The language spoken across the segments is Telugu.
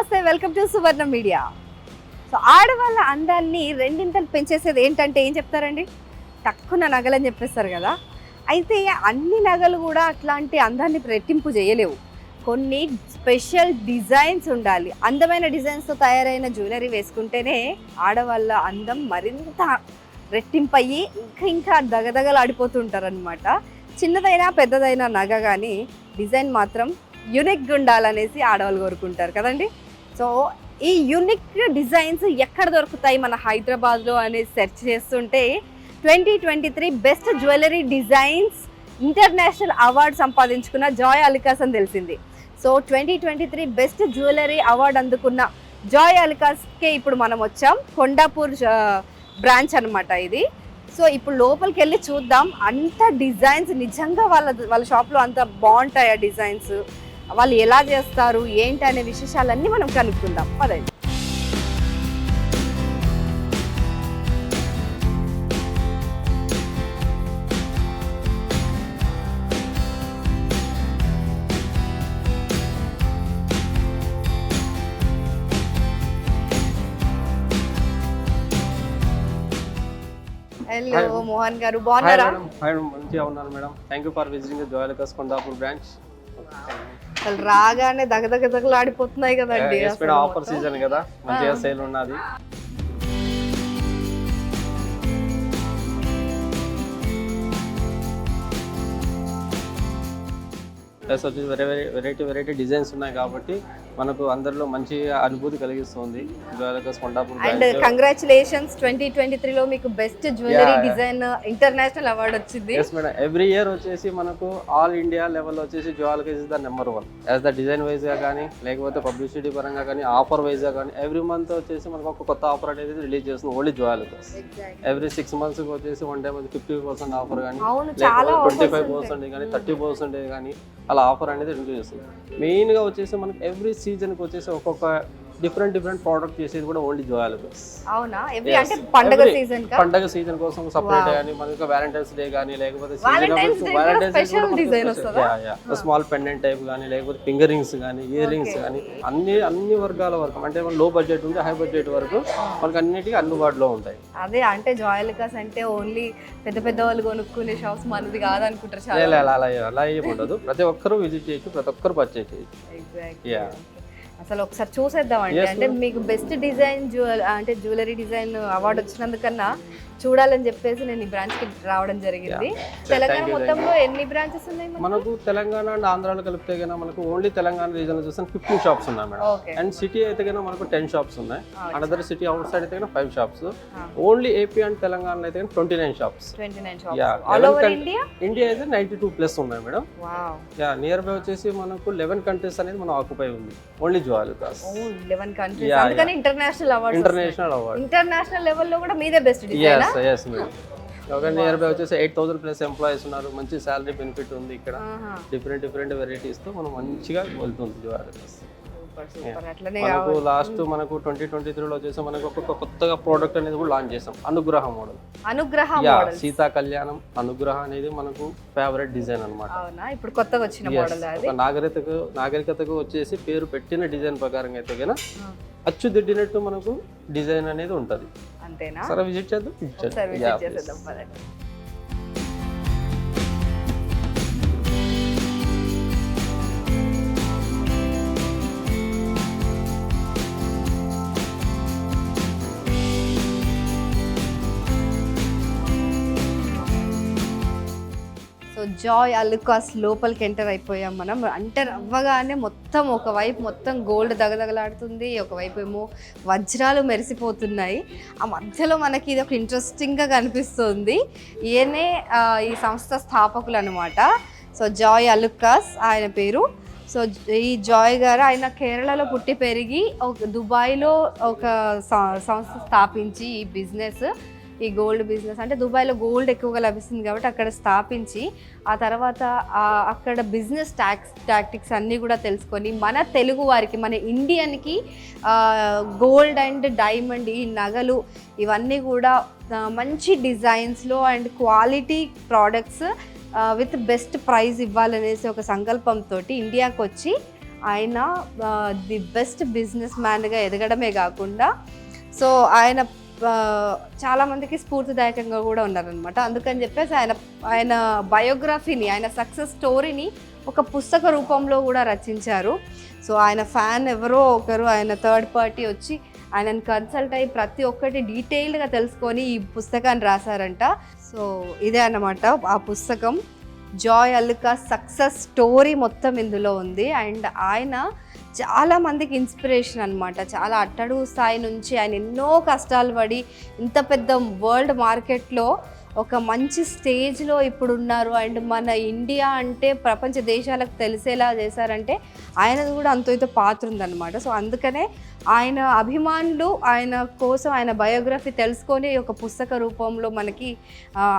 నమస్తే, welcome to Suvarna media. So ఆడవాళ్ళ అందాన్ని రెండింతలు పెంచేసేది ఏంటంటే ఏం చెప్తారండి? తక్కువ నగలని చెప్పేస్తారు కదా. అయితే అన్ని నగలు కూడా అట్లాంటి అందాన్ని రెట్టింపు చేయలేవు. కొన్ని స్పెషల్ డిజైన్స్ ఉండాలి. అందమైన డిజైన్స్తో తయారైన జ్యువెలరీ వేసుకుంటేనే ఆడవాళ్ళ అందం మరింత రెట్టింపయ్యి ఇంకా దగదగలాడిపోతుంటారు అనమాట. చిన్నదైనా పెద్దదైనా నగ కానీ డిజైన్ మాత్రం యూనిక్గా ఉండాలనేసి ఆడవాళ్ళు కోరుకుంటారు కదండి. సో ఈ యూనిక్ డిజైన్స్ ఎక్కడ దొరుకుతాయి మన హైదరాబాద్లో అనేది సెర్చ్ చేస్తుంటే 2023 best jewellery designs international award సంపాదించుకున్న జాయ్ అలుకాస్ అని తెలిసింది. సో 2023 బెస్ట్ జ్యువెలరీ అవార్డు అందుకున్న జాయ్ అలుకాస్కే ఇప్పుడు మనం వచ్చాం. కొండాపూర్ బ్రాంచ్ అనమాట ఇది. సో ఇప్పుడు లోపలికి వెళ్ళి చూద్దాం. అంత డిజైన్స్ నిజంగా వాళ్ళ షాప్లో అంత బాగుంటాయి. ఆ డిజైన్స్ వాళ్ళు ఎలా చేస్తారు ఏంటి అనే విశేషాలన్నీ మనం కనుక్కుందాం. పదండి. హలో మోహన్ గారు, బాగున్నారా? మంచిగా ఉన్నాను madam. Thank you for visiting Joy Alukkas Kondapur branch. అసలు రాగానే దగదగలాడిపోతున్నాయి కదండి. ఆఫర్ సీజన్ కదా, మంచిగా సేల్ ఉన్నది. ప్లస్ వచ్చేసి వెరైటీ డిజైన్స్ ఉన్నాయి కాబట్టి మనకు అందరిలో మంచి అనుభూతి కలిగిస్తుంది జాయ్ అలుకాస్ కొండాపూర్. అండ్ కంగ్రాచులేషన్స్, 2023లో మీకు best jewellery design international award వచ్చింది. ఎస్ మేడం, ఎవ్రీ ఇయర్ వచ్చేసి మనకు ఆల్ ఇండియా లెవెల్ వచ్చేసి Joy Alukkas is the number 1 as the design wise గా కానీ, లేకపోతే పబ్లిసిటీ పరంగా కానీ, ఆఫర్ వైజ్ గా కానీ ఎవ్రీ మంత్ వచ్చేసి మనకు ఒక కొత్త ఆఫర్ అనేది రిలీజ్ చేస్తుంది only Joy Alukkas. Every 6 months వచ్చేసి వన్ టైం 50% ఆఫర్ కానీ, 25% కానీ, 30% కానీ అలా ఆఫర్ అనేది రిలీజ్ చేస్తుంది. మెయిన్గా వచ్చేసి మనకి ఎవ్రీ సీజన్కి వచ్చేసి ఒక్కొక్క డిఫరెంట్ ప్రోడక్ట్ చేసేది కూడా ఓన్లీ జాయ్ అలుకాస్. అవునా? అంటే పండగ సీజన్ కోసం సపరేట్ కానీ, మనకి వ్యాలంటైన్స్ డే కానీ, లేకపోతే స్మాల్ పెండెంట్ టైప్ కానీ, లేకపోతే ఫింగర్ రింగ్స్ కానీ, ఇయర్ రింగ్స్ కానీ అన్ని వర్గాల వరకు, అంటే లో బడ్జెట్ ఉంటే హై బడ్జెట్ వరకు మనకి అన్నిటికీ అందుబాటులో ఉంటాయి. అదే అంటే జాయ్ అలుకాస్ అంటే ఓన్లీ పెద్ద వాళ్ళు కొనుక్కునే షాప్స్ మనది కాదనుకుంటారు. అలా ఏమి ఉండదు. ప్రతి ఒక్కరు విజిట్ చేయొచ్చు, ప్రతి ఒక్కరు పర్చేజ్ చేయొచ్చు. అసలు ఒకసారి చూసేద్దామండి. అంటే మీకు బెస్ట్ డిజైన్ అంటే జ్యువెలరీ డిజైన్ అవార్డు వచ్చినందుకన్నా చూడాలని చెప్పేసి నేను ఈ బ్రాంచ్ కి రావడం జరిగింది. తెలంగాణ మొత్తంలో ఎన్ని బ్రాంచెస్ ఉన్నాయి మనకు? తెలంగాణ అండ్ ఆంధ్రాలో కలిపితే కన్నా మనకు ఓన్లీ తెలంగాణ రీజన్ చూస్తే 15 షాప్స్ ఉన్నాయి మేడం. అండ్ సిటీ అయితే కన్నా మనకు 10 షాప్స్ ఉన్నాయి. అనదర్ సిటీ అవుట్ సైడ్ అయితే కన్నా 5 shops. Only AP and Telangana అయితే 29 షాప్స్. ఇండియా అయితే 92+ ఉన్నాయి మేడం. నియర్ బై వచ్చేసి మనకు 11 కంట్రీస్ అనేది మనం ఆక్యుపై ఉంది ఓన్లీ జాయ్ అలుకాస్. 11 కంట్రీస్, అందుకని ఇంటర్నేషనల్ అవార్డు. ఇంటర్నేషనల్ లెవెల్లో కూడా మీదే best design. yes madam. Near by వచ్చేసి 8,000+ ఎంప్లాయీస్ ఉన్నారు. మంచి శాలరీ బెనిఫిట్ ఉంది ఇక్కడ. డిఫరెంట్ వెరైటీస్ తో మనం మంచిగా వెళ్తుంది జాయ్ అలుకాస్. మనకు లాస్ట్ మనకు 2023లో వచ్చేసి మనకు ఒక కొత్తగా ప్రోడక్ట్ అనేది కూడా లాంచ్ చేసాం, అనుగ్రహ మోడల్. సీతా కళ్యాణం అనుగ్రహ అనేది మనకు ఫేవరెట్ డిజైన్ అనమాట. ఇప్పుడు కొత్తగా వచ్చిన మోడల్. నాగరికతకు వచ్చేసి పేరు పెట్టిన డిజైన్ ప్రకారంగా అయితే కన్నా అచ్చుదిద్దినట్టు మనకు డిజైన్ అనేది ఉంటది. అంతేనా? సరే విజిట్ చేద్దాం. సో జాయ్ అలుకాస్ లోపలికి ఎంటర్ అయిపోయాం మనం. ఎంటర్ అవ్వగానే మొత్తం ఒకవైపు మొత్తం గోల్డ్ దగదగలాడుతుంది, ఒకవైపు ఏమో వజ్రాలు మెరిసిపోతున్నాయి. ఆ మధ్యలో మనకి ఇది ఒక ఇంట్రెస్టింగ్గా కనిపిస్తుంది. ఈయనే ఈ సంస్థ స్థాపకులు అనమాట. సో జాయ్ అలుకాస్ ఆయన పేరు. సో ఈ జాయ్ గారు ఆయన కేరళలో పుట్టి పెరిగి దుబాయ్లో ఒక సంస్థ స్థాపించి ఈ బిజినెస్, ఈ గోల్డ్ బిజినెస్ అంటే దుబాయ్లో గోల్డ్ ఎక్కువగా లభిస్తుంది కాబట్టి అక్కడ స్థాపించి ఆ తర్వాత అక్కడ బిజినెస్ టాక్టిక్స్ అన్నీ కూడా తెలుసుకొని మన తెలుగు వారికి, మన ఇండియన్కి గోల్డ్ అండ్ డైమండ్ ఈ నగలు ఇవన్నీ కూడా మంచి డిజైన్స్లో and quality products with best price ఇవ్వాలనేసి ఒక సంకల్పంతో ఇండియాకి వచ్చి ఆయన ది బెస్ట్ బిజినెస్ మ్యాన్గా ఎదగడమే కాకుండా సో ఆయన చాలామందికి స్ఫూర్తిదాయకంగా కూడా ఉన్నారనమాట. అందుకని చెప్పేసి ఆయన బయోగ్రఫీని, ఆయన సక్సెస్ స్టోరీని ఒక పుస్తక రూపంలో కూడా రచించారు. సో ఆయన ఫ్యాన్ ఎవరో ఒకరు, ఆయన థర్డ్ పార్టీ వచ్చి ఆయనను కన్సల్ట్ అయ్యి ప్రతి ఒక్కటి డీటెయిల్డ్గా తెలుసుకొని ఈ పుస్తకాన్ని రాశారంట. సో ఇదే అన్నమాట ఆ పుస్తకం. జాయ్ అల్లుకాస్ సక్సెస్ స్టోరీ మొత్తం ఇందులో ఉంది. అండ్ ఆయన చాలా మందికి ఇన్స్పిరేషన్ అనమాట. చాలా అట్టడుగు స్థాయి నుంచి ఆయన ఎన్నో కష్టాలు పడి ఇంత పెద్ద వరల్డ్ మార్కెట్లో ఒక మంచి స్టేజ్లో ఇప్పుడు ఉన్నారు. అండ్ మన ఇండియా అంటే ప్రపంచ దేశాలకు తెలిసేలా చేశారంటే ఆయనది కూడా అంతో ఇంతో పాత్ర ఉందన్నమాట. సో అందుకనే ఆయన అభిమానులు ఆయన కోసం ఆయన బయోగ్రఫీ తెలుసుకొని ఒక పుస్తక రూపంలో మనకి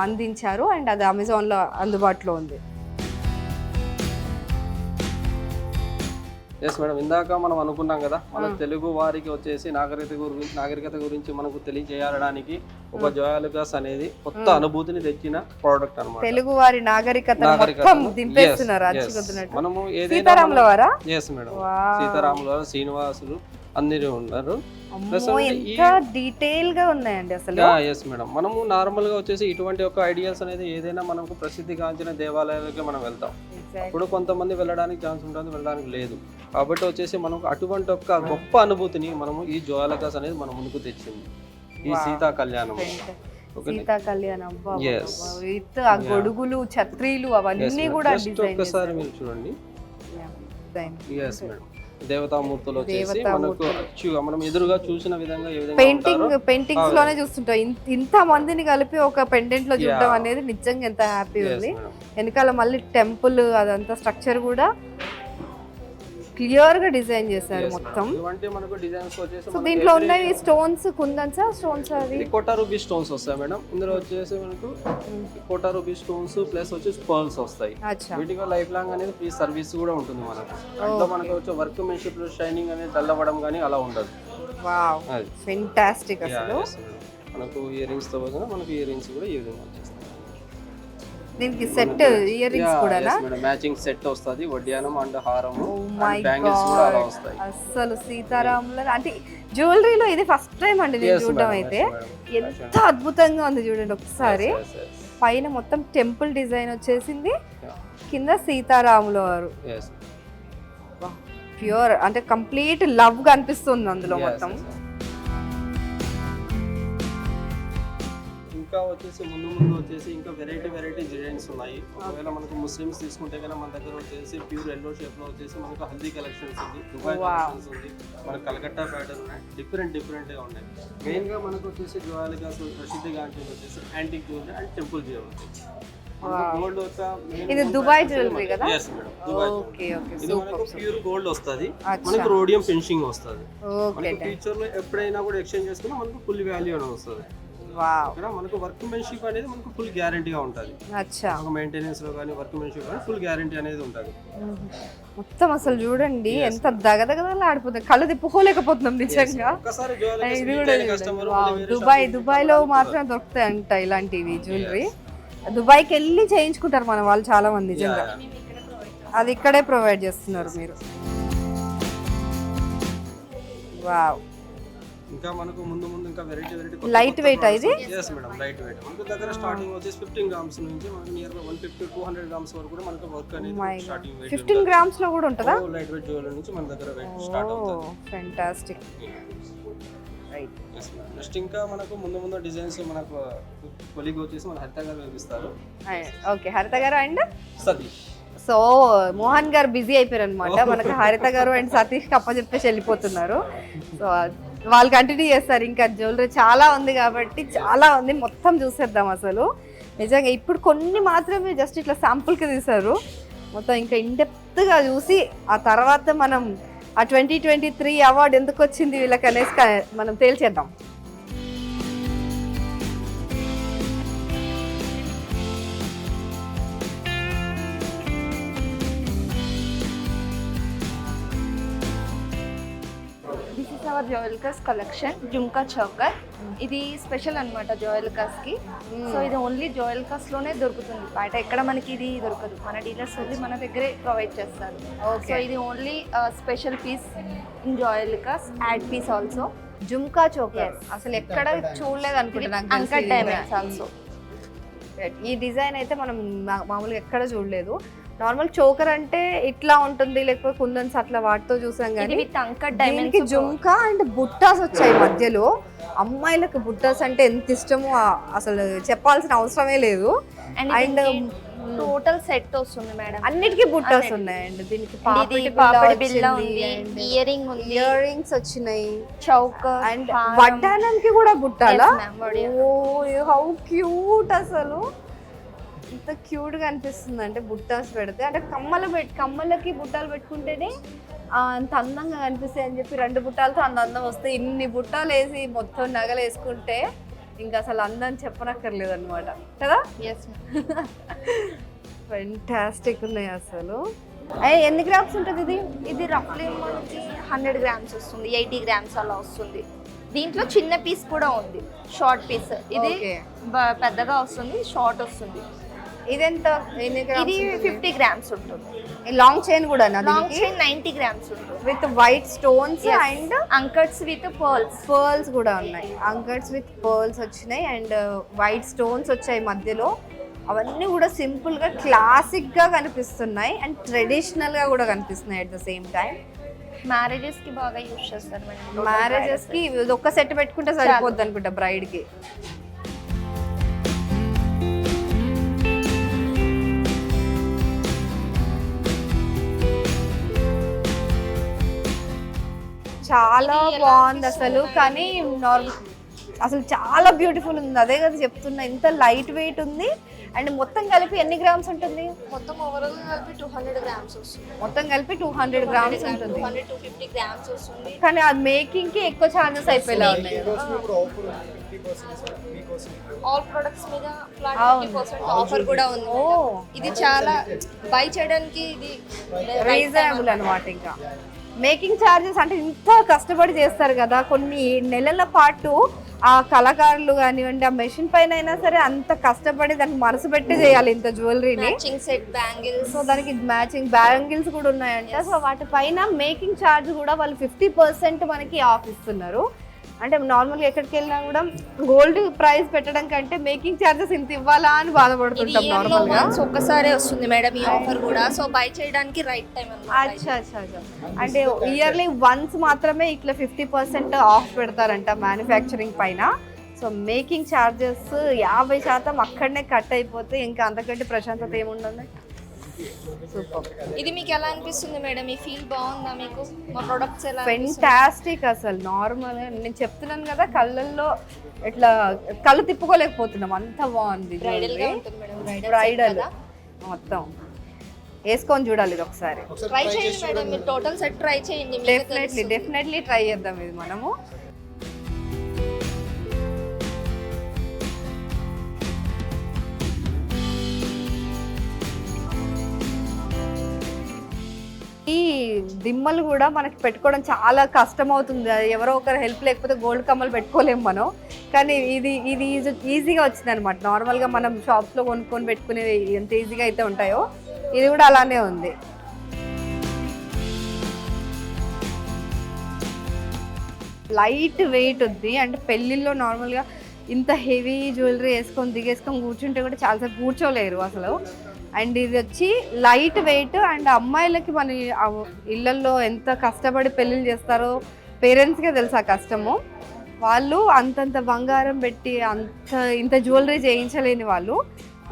అందించారు. అండ్ అది అమెజాన్లో అందుబాటులో ఉంది. ఎస్ మేడం, ఇందాక మనం అనుకున్నాం కదా, మన తెలుగు వారికి వచ్చేసి నాగరికత గురించి మనకు తెలియజేయడానికి ఒక జాయ్ అల్లుకాస్ అనేది కొత్త అనుభూతిని తెచ్చిన ప్రోడక్ట్ అన్నమాట. తెలుగు వారి నాగరికత మనము సీతారాముల వారా? ఎస్ మేడం, సీతారాముల వారు, శ్రీనివాసులు అందరూ ఉన్నారు. డీటెయిల్ గా ఉన్నాయండి అసలు. ఎస్ మేడం, మనము నార్మల్ గా వచ్చేసి ఇటువంటి ఒక ఐడియాస్ అనేది ఏదైనా మనకు ప్రసిద్ధిగాంచిన దేవాలయాలకి మనం వెళ్తాం. అప్పుడు కొంతమంది వెళ్ళడానికి ఛాన్స్ ఉంటుంది, వెళ్ళడానికి లేదు. కాబట్టి వచ్చేసి మనకు అటువంటి ఒక గొప్ప అనుభూతిని మనము ఈ జాయ్ అల్లుకాస్ అనేది మన ముందుకు తెచ్చింది. ఈ సీతా కళ్యాణం, సీతా కళ్యాణం, ఆ గొడుగులు, ఛత్రీలు అవన్నీ కూడా ఒక్కసారి మీరు చూడండి. ఎస్ మేడం, దేవతామూర్తులు వచ్చేసి మనకు మనం ఎదురుగా చూసిన విధంగా ఏ విధంగా పెయింటింగ్స్ లోనే చూస్తుంటాం. ఇంత మందిని కలిపి ఒక పెండెంట్ లో చూడడం అనేది నిజంగా ఎంత హ్యాపీ ఉంది. వెనకాల మళ్ళీ టెంపుల్ అదంతా స్ట్రక్చర్ కూడా క్లియర్ గా డిజైన్ చేశారు మొత్తం. సో దీంట్లో ఉన్నవి స్టోన్స్, కుందన్స్ స్టోన్స్, అది కోటా రూబీ స్టోన్స్ వస్తాయి మేడం. ఇందులో వచ్చేసి మనకు కోటా రూబీ స్టోన్స్ ప్లస్ వచ్చేసి పర్ల్స్ వస్తాయి. వీటికి లైఫ్ లాంగ్ అనేది ఫ్రీ సర్వీస్ కూడా ఉంటుంది మనకు. అంటే మనకు వచ్చే వర్క్ మెన్షిప్ షైనింగ్ అనేది డల్లవడం కానీ అలా ఉండదు. వావ్, ఫెంటాస్టిక్ అసలు. మనకు ఇయర్ రింగ్స్ తో పాటు మనకు ఇయర్ రింగ్స్ కూడా ఈ విధంగా వచ్చేస్తాయి. దీనికి సెట్ ఇయర్ రింగ్స్ కూడా మ్యాచింగ్ సెట్ వస్తది, వడ్డానం అండ్ హారము అండ్ బ్యాంగిల్స్ కూడా అలా వస్తాయి. అసలు సీతారాముల అంటే జ్యువెలరీలో ఇది ఫస్ట్ టైం అండి నేను చూడడం. అయితే ఎంత అద్భుతంగా ఉంది చూడండి ఒకసారి. పైన మొత్తం టెంపుల్ డిజైన్ వచ్చేసింది, కింద సీతారాముల వారు. ప్యూర్ అంటే కంప్లీట్ లవ్ గా అనిపిస్తుంది అందులో మొత్తం. ఇంకా వచ్చేసి ముందు వచ్చేసి ఇంకా వెరైటీ డిజైన్స్ ఉన్నాయి. ఒకవేళ మనకు ముస్లిమ్స్ తీసుకుంటే కనుక మన దగ్గర వచ్చేసి ప్యూర్ ఎల్లో షేప్ లో వచ్చేసి మనకు హల్దీ కలెక్షన్స్ ఉంది, దుబాయ్ కలెక్షన్స్ ఉంది, మనకు కలకత్తా ప్యాటర్న్ ఉన్నాయి, డిఫరెంట్ గా ఉన్నాయి. మెయిన్ గా మనకు వచ్చేసి జాయ్ అల్లుకాస్ ప్రసిద్ధిగా అంటే వచ్చేసి antique jewellery and temple jewellery. Gold ఇది దుబాయ్ జ్యువెలరీ కదా? yes madam, Dubai jewellery. ఇది మనకు ప్యూర్ గోల్డ్ వస్తది, మనకు రోడియం ఫినిషింగ్ వస్తది. మనకు ఫ్యూచర్ లో ఎప్పుడైనా కూడా ఎక్స్చేంజ్ చేసుకున్నా మనకు ఫుల్ వాల్యూ అనేది వస్తది. మనకు వర్క్ మెన్షిప్ అనేది మనకు ఫుల్ గ్యారంటీగా ఉంటుంది. మెయింటెనెన్స్ లో కానీ వర్క్ మెన్షిప్ కానీ ఫుల్ గ్యారంటీ అనేది ఉంటుంది. మొత్తం అసలు చూడండి ఎంత దగదగదలా ఆడిపోతుంది, కళ్ళు తిప్పుకోలేకపోతున్నాం నిజంగా. దుబాయ్ లో మాత్రం దొరుకుతాయి అంట ఇలాంటివి జ్యువెలరీ. దుబాయ్కి వెళ్ళి చేయించుకుంటారు మన వాళ్ళు చాలా మంది నిజంగా. అది ఇక్కడే ప్రొవైడ్ చేస్తున్నారు మీరు. వావ్, ఇంకా మనకు ముందు ఇంకా వెరైటీ లైట్ వెయిట్ ఇది. yes madam, light weight. మనకు దగ్గర స్టార్టింగ్ వచ్చేసి 15 గ్రామ్స్ నుంచి మనకు నియర్ గా 150-200 గ్రామ్స్ వరకు కూడా మనకు వర్క్ అనేది స్టార్టింగ్ వెయిట్ 15 గ్రామ్స్ లో కూడా ఉంటదా? లైట్ వెయిట్ జ్యువెలరీ నుంచి మన దగ్గర వెయిట్ స్టార్ట్ అవుతుంది. ఫెంటాస్టిక్. రైట్. నెక్స్ట్ ఇంకా మనకు ముందు డిజైన్స్ మనకు కొలీగ్ వచ్చేసి మన హరిత గారు వేపిస్తారు. ఓకే, హరిత గారు అండ్ సతీష్. సో మోహన్ గారు బిజీ అయిపోయారు అనమాట. మనకు హరిత గారు అండ్ సతీష్ కప్ప చెప్పేసి వెళ్ళిపోతున్నారు. సో వాళ్ళు కంటిన్యూ చేస్తారు. ఇంకా జ్యువెలరీ చాలా ఉంది కాబట్టి చాలా ఉంది, మొత్తం చూసేద్దాం. అసలు నిజంగా ఇప్పుడు కొన్ని మాత్రమే జస్ట్ ఇట్లా శాంపుల్కి తీశారు, మొత్తం ఇంకా ఇన్డెప్త్గా చూసి ఆ తర్వాత మనం ఆ 2023 అవార్డు ఎందుకు వచ్చింది వీళ్ళకి అనేసి మనం తేల్చేద్దాం. Our Joyalukkas collection jhumka choker. ఇది స్పెషల్ అన్నమాట జోయల్కస్ కి. సో ఇది ఓన్లీ జోయల్కస్ లోనే దొరుకుతుంది, బయట ఎక్కడ మనకి ఇది దొరకదు. మన డీలర్స్ ఓన్లీ మన దగ్గరే ప్రొవైడ్ చేస్తారు. సో ఇది only special piece in Joyalukkas, add piece also. Jhumka choker అసలు ఎక్కడ చూడలేదు అనుకుంటున్నాను. Uncut diamonds also. ఈ డిజైన్ అయితే మనం మామూలుగా ఎక్కడ చూడలేదు. నార్మల్ చోకర్ అంటే ఇట్లా ఉంటుంది, లేకపోతే కుందన్స్ అట్లా వాటితో చూసాం కానీ విత్ అంకట్ దీనికి డైమండ్స్. జుమ్కా అండ్ బుట్టాస్ వచ్చాయి మధ్యలో. అమ్మాయిలకు బుట్టాస్ అంటే ఎంత ఇష్టమో అసలు చెప్పాల్సిన అవసరమే లేదు. అండ్ టోటల్ సెట్ వస్తుంది మేడం. అన్నిటికీ బుట్టాస్ ఉన్నాయండి. దీనికి ఇయర్ రింగ్ ఉంది, ఇయర్ రింగ్స్ వచ్చినాయి, చౌకర్ అండ్ వడ్డానానికి కూడా బుట్టాలా. ఓ హౌ క్యూట్, అసలు ఎంత క్యూట్ గా అనిపిస్తుంది అంటే బుట్టాస్ పెడితే. అంటే కమ్మలకి బుట్టాలు పెట్టుకుంటేనే అంత అందంగా కనిపిస్తాయి అని చెప్పి 2 బుట్టాలతో అంత అందం వస్తాయి. ఇన్ని బుట్టాలు వేసి మొత్తం నగలు వేసుకుంటే ఇంకా అసలు అందం చెప్పనక్కర్లేదు అనమాట కదా. ఫెంటాస్టిక్ ఉన్నాయి అసలు. ఎన్ని గ్రామ్స్ ఉంటుంది ఇది? ఇది రఫ్లీ మనకి 100 గ్రామ్స్ వస్తుంది, 80 గ్రామ్స్ అలా వస్తుంది. దీంట్లో చిన్న పీస్ కూడా ఉంది, షార్ట్ పీస్. ఇది పెద్దగా వస్తుంది, షార్ట్ వస్తుంది. ఇదెంత? ఇది 50 గ్రామ్స్ ఉంటుంది. లాంగ్ చైన్ కూడా, లాంగ్ చైన్ 90 గ్రామ్స్ ఉంటుంది, with white stones and అంకట్స్ with pearls కూడా ఉన్నాయి. అంకట్స్ విత్ పర్ల్స్ వచ్చినాయి అండ్ వైట్ స్టోన్స్ వచ్చాయి మధ్యలో. అవన్నీ కూడా సింపుల్ గా క్లాసిక్ గా కనిపిస్తున్నాయి అండ్ ట్రెడిషనల్ గా కూడా కనిపిస్తున్నాయి at the same time. Marriages కి బాగా యూజ్ చేస్తారు మేడం. మ్యారేజెస్ కి ఒక్క సెట్ పెట్టుకుంటే సరిపోద్ది అనుకుంటా బ్రైడ్ కి. చాలా బాగుంది అసలు. కానీ అసలు చాలా బ్యూటిఫుల్ ఉంది. అదే కదా చెప్తున్నా, ఇంత లైట్ వెయిట్ ఉంది. అండ్ మొత్తం కలిపి ఎన్ని గ్రామ్స్ ఉంటుంది? మొత్తం ఓవరాల్ కలిపి 200 గ్రామ్స్ వస్తుంది. మొత్తం కలిపి 200 గ్రామ్స్ ఉంటుంది. 250 గ్రామ్స్ వస్తుంది. కానీ అది మేకింగ్ కి ఎక్కువ ఛార్జెస్ అయిపోయేలా ఉన్నాయి. ఆల్ ప్రొడక్ట్స్ మీద ఫ్లాట్ 50% ఆఫర్ కూడా ఉంది. ఇది చాలా బై చేయడానికి ఇది రీజనబుల్ అన్నమాట. ఇంకా మేకింగ్ ఛార్జెస్ అంటే ఇంత కష్టపడి చేస్తారు కదా, కొన్ని నెలల పాటు ఆ కళాకారులు కానివ్వండి, ఆ మెషిన్ పైన అయినా సరే అంత కష్టపడి దానికి మనసు పెట్టి చేయాలి ఇంత జ్యువెలరీని. మ్యాచింగ్ సెట్ బ్యాంగిల్స్, సో దానికి మ్యాచింగ్ బ్యాంగిల్స్ కూడా ఉన్నాయంట. సో వాటి పైన మేకింగ్ ఛార్జ్ కూడా వాళ్ళు 50% మనకి ఆఫ్ ఇస్తున్నారు. అంటే నార్మల్గా ఎక్కడికి వెళ్ళినా కూడా గోల్డ్ ప్రైస్ పెట్టడం కంటే మేకింగ్ ఛార్జెస్ ఇంత ఇవ్వాలా అని బాధపడుతుంటాం నార్మల్గా. ఒక్కసారి వస్తుంది మేడం ఈ ఆఫర్ కూడా. సో బై చేయడానికి రైట్ టైం అన్నమాట. అచ్చా. అంటే ఇయర్లీ వన్స్ మాత్రమే ఇట్లా 50% ఆఫ్ పెడతారంట మ్యానుఫ్యాక్చరింగ్ పైన. సో మేకింగ్ ఛార్జెస్ 50% అక్కడనే కట్ అయిపోతే ఇంకా అంతకంటే ప్రశాంతత ఏముండదు. సూపర్. ఇది మీకు ఎలా అనిపిస్తుంది మేడం? ఈ ఫీల్ బాగుందా మీకు? మా ప్రొడక్ట్స్ ఎలా? ఫెంటాస్టిక్ అసలు. నార్మల్ నేను చెప్తున్నాను కదా, కళ్ళల్లో ఇట్లా కళ్ళు తిప్పుకోలేకపోతున్నాం, అంత బాగుంది. బ్రైడల్ మొత్తం వేసుకొని చూడాలి ఇది ఒకసారి. ట్రై చేయండి మేడం, మీరు టోటల్ సెట్ ట్రై చేయండి. డెఫినెట్లీ ట్రై చేద్దాం ఇది మనము. ఈ దిమ్మలు కూడా మనకి పెట్టుకోవడం చాలా కష్టం అవుతుంది. ఎవరో ఒకరు హెల్ప్ లేకపోతే గోల్డ్ కమ్మలు పెట్టుకోలేము మనం. కానీ ఇది ఈజీగా వచ్చింది అనమాట. నార్మల్గా మనం షాప్స్లో కొనుక్కొని పెట్టుకునేది ఎంత ఈజీగా అయితే ఉంటాయో ఇది కూడా అలానే ఉంది. లైట్ వెయిట్ ఉంది. అంటే పెళ్ళిళ్ళలో నార్మల్గా ఇంత హెవీ జ్యువెలరీ వేసుకొని దిగేసుకొని కూర్చుంటే కూడా చాలాసేపు కూర్చోలేరు అసలు. అండ్ ఇది వచ్చి లైట్ వెయిట్. అండ్ అమ్మాయిలకి మన ఇళ్ళల్లో ఎంత కష్టపడి పెళ్ళిళ్ళు చేస్తారో పేరెంట్స్కే తెలుసు ఆ కష్టము. వాళ్ళు అంతంత బంగారం పెట్టి ఇంత జ్యువెలరీ చేయించలేని వాళ్ళు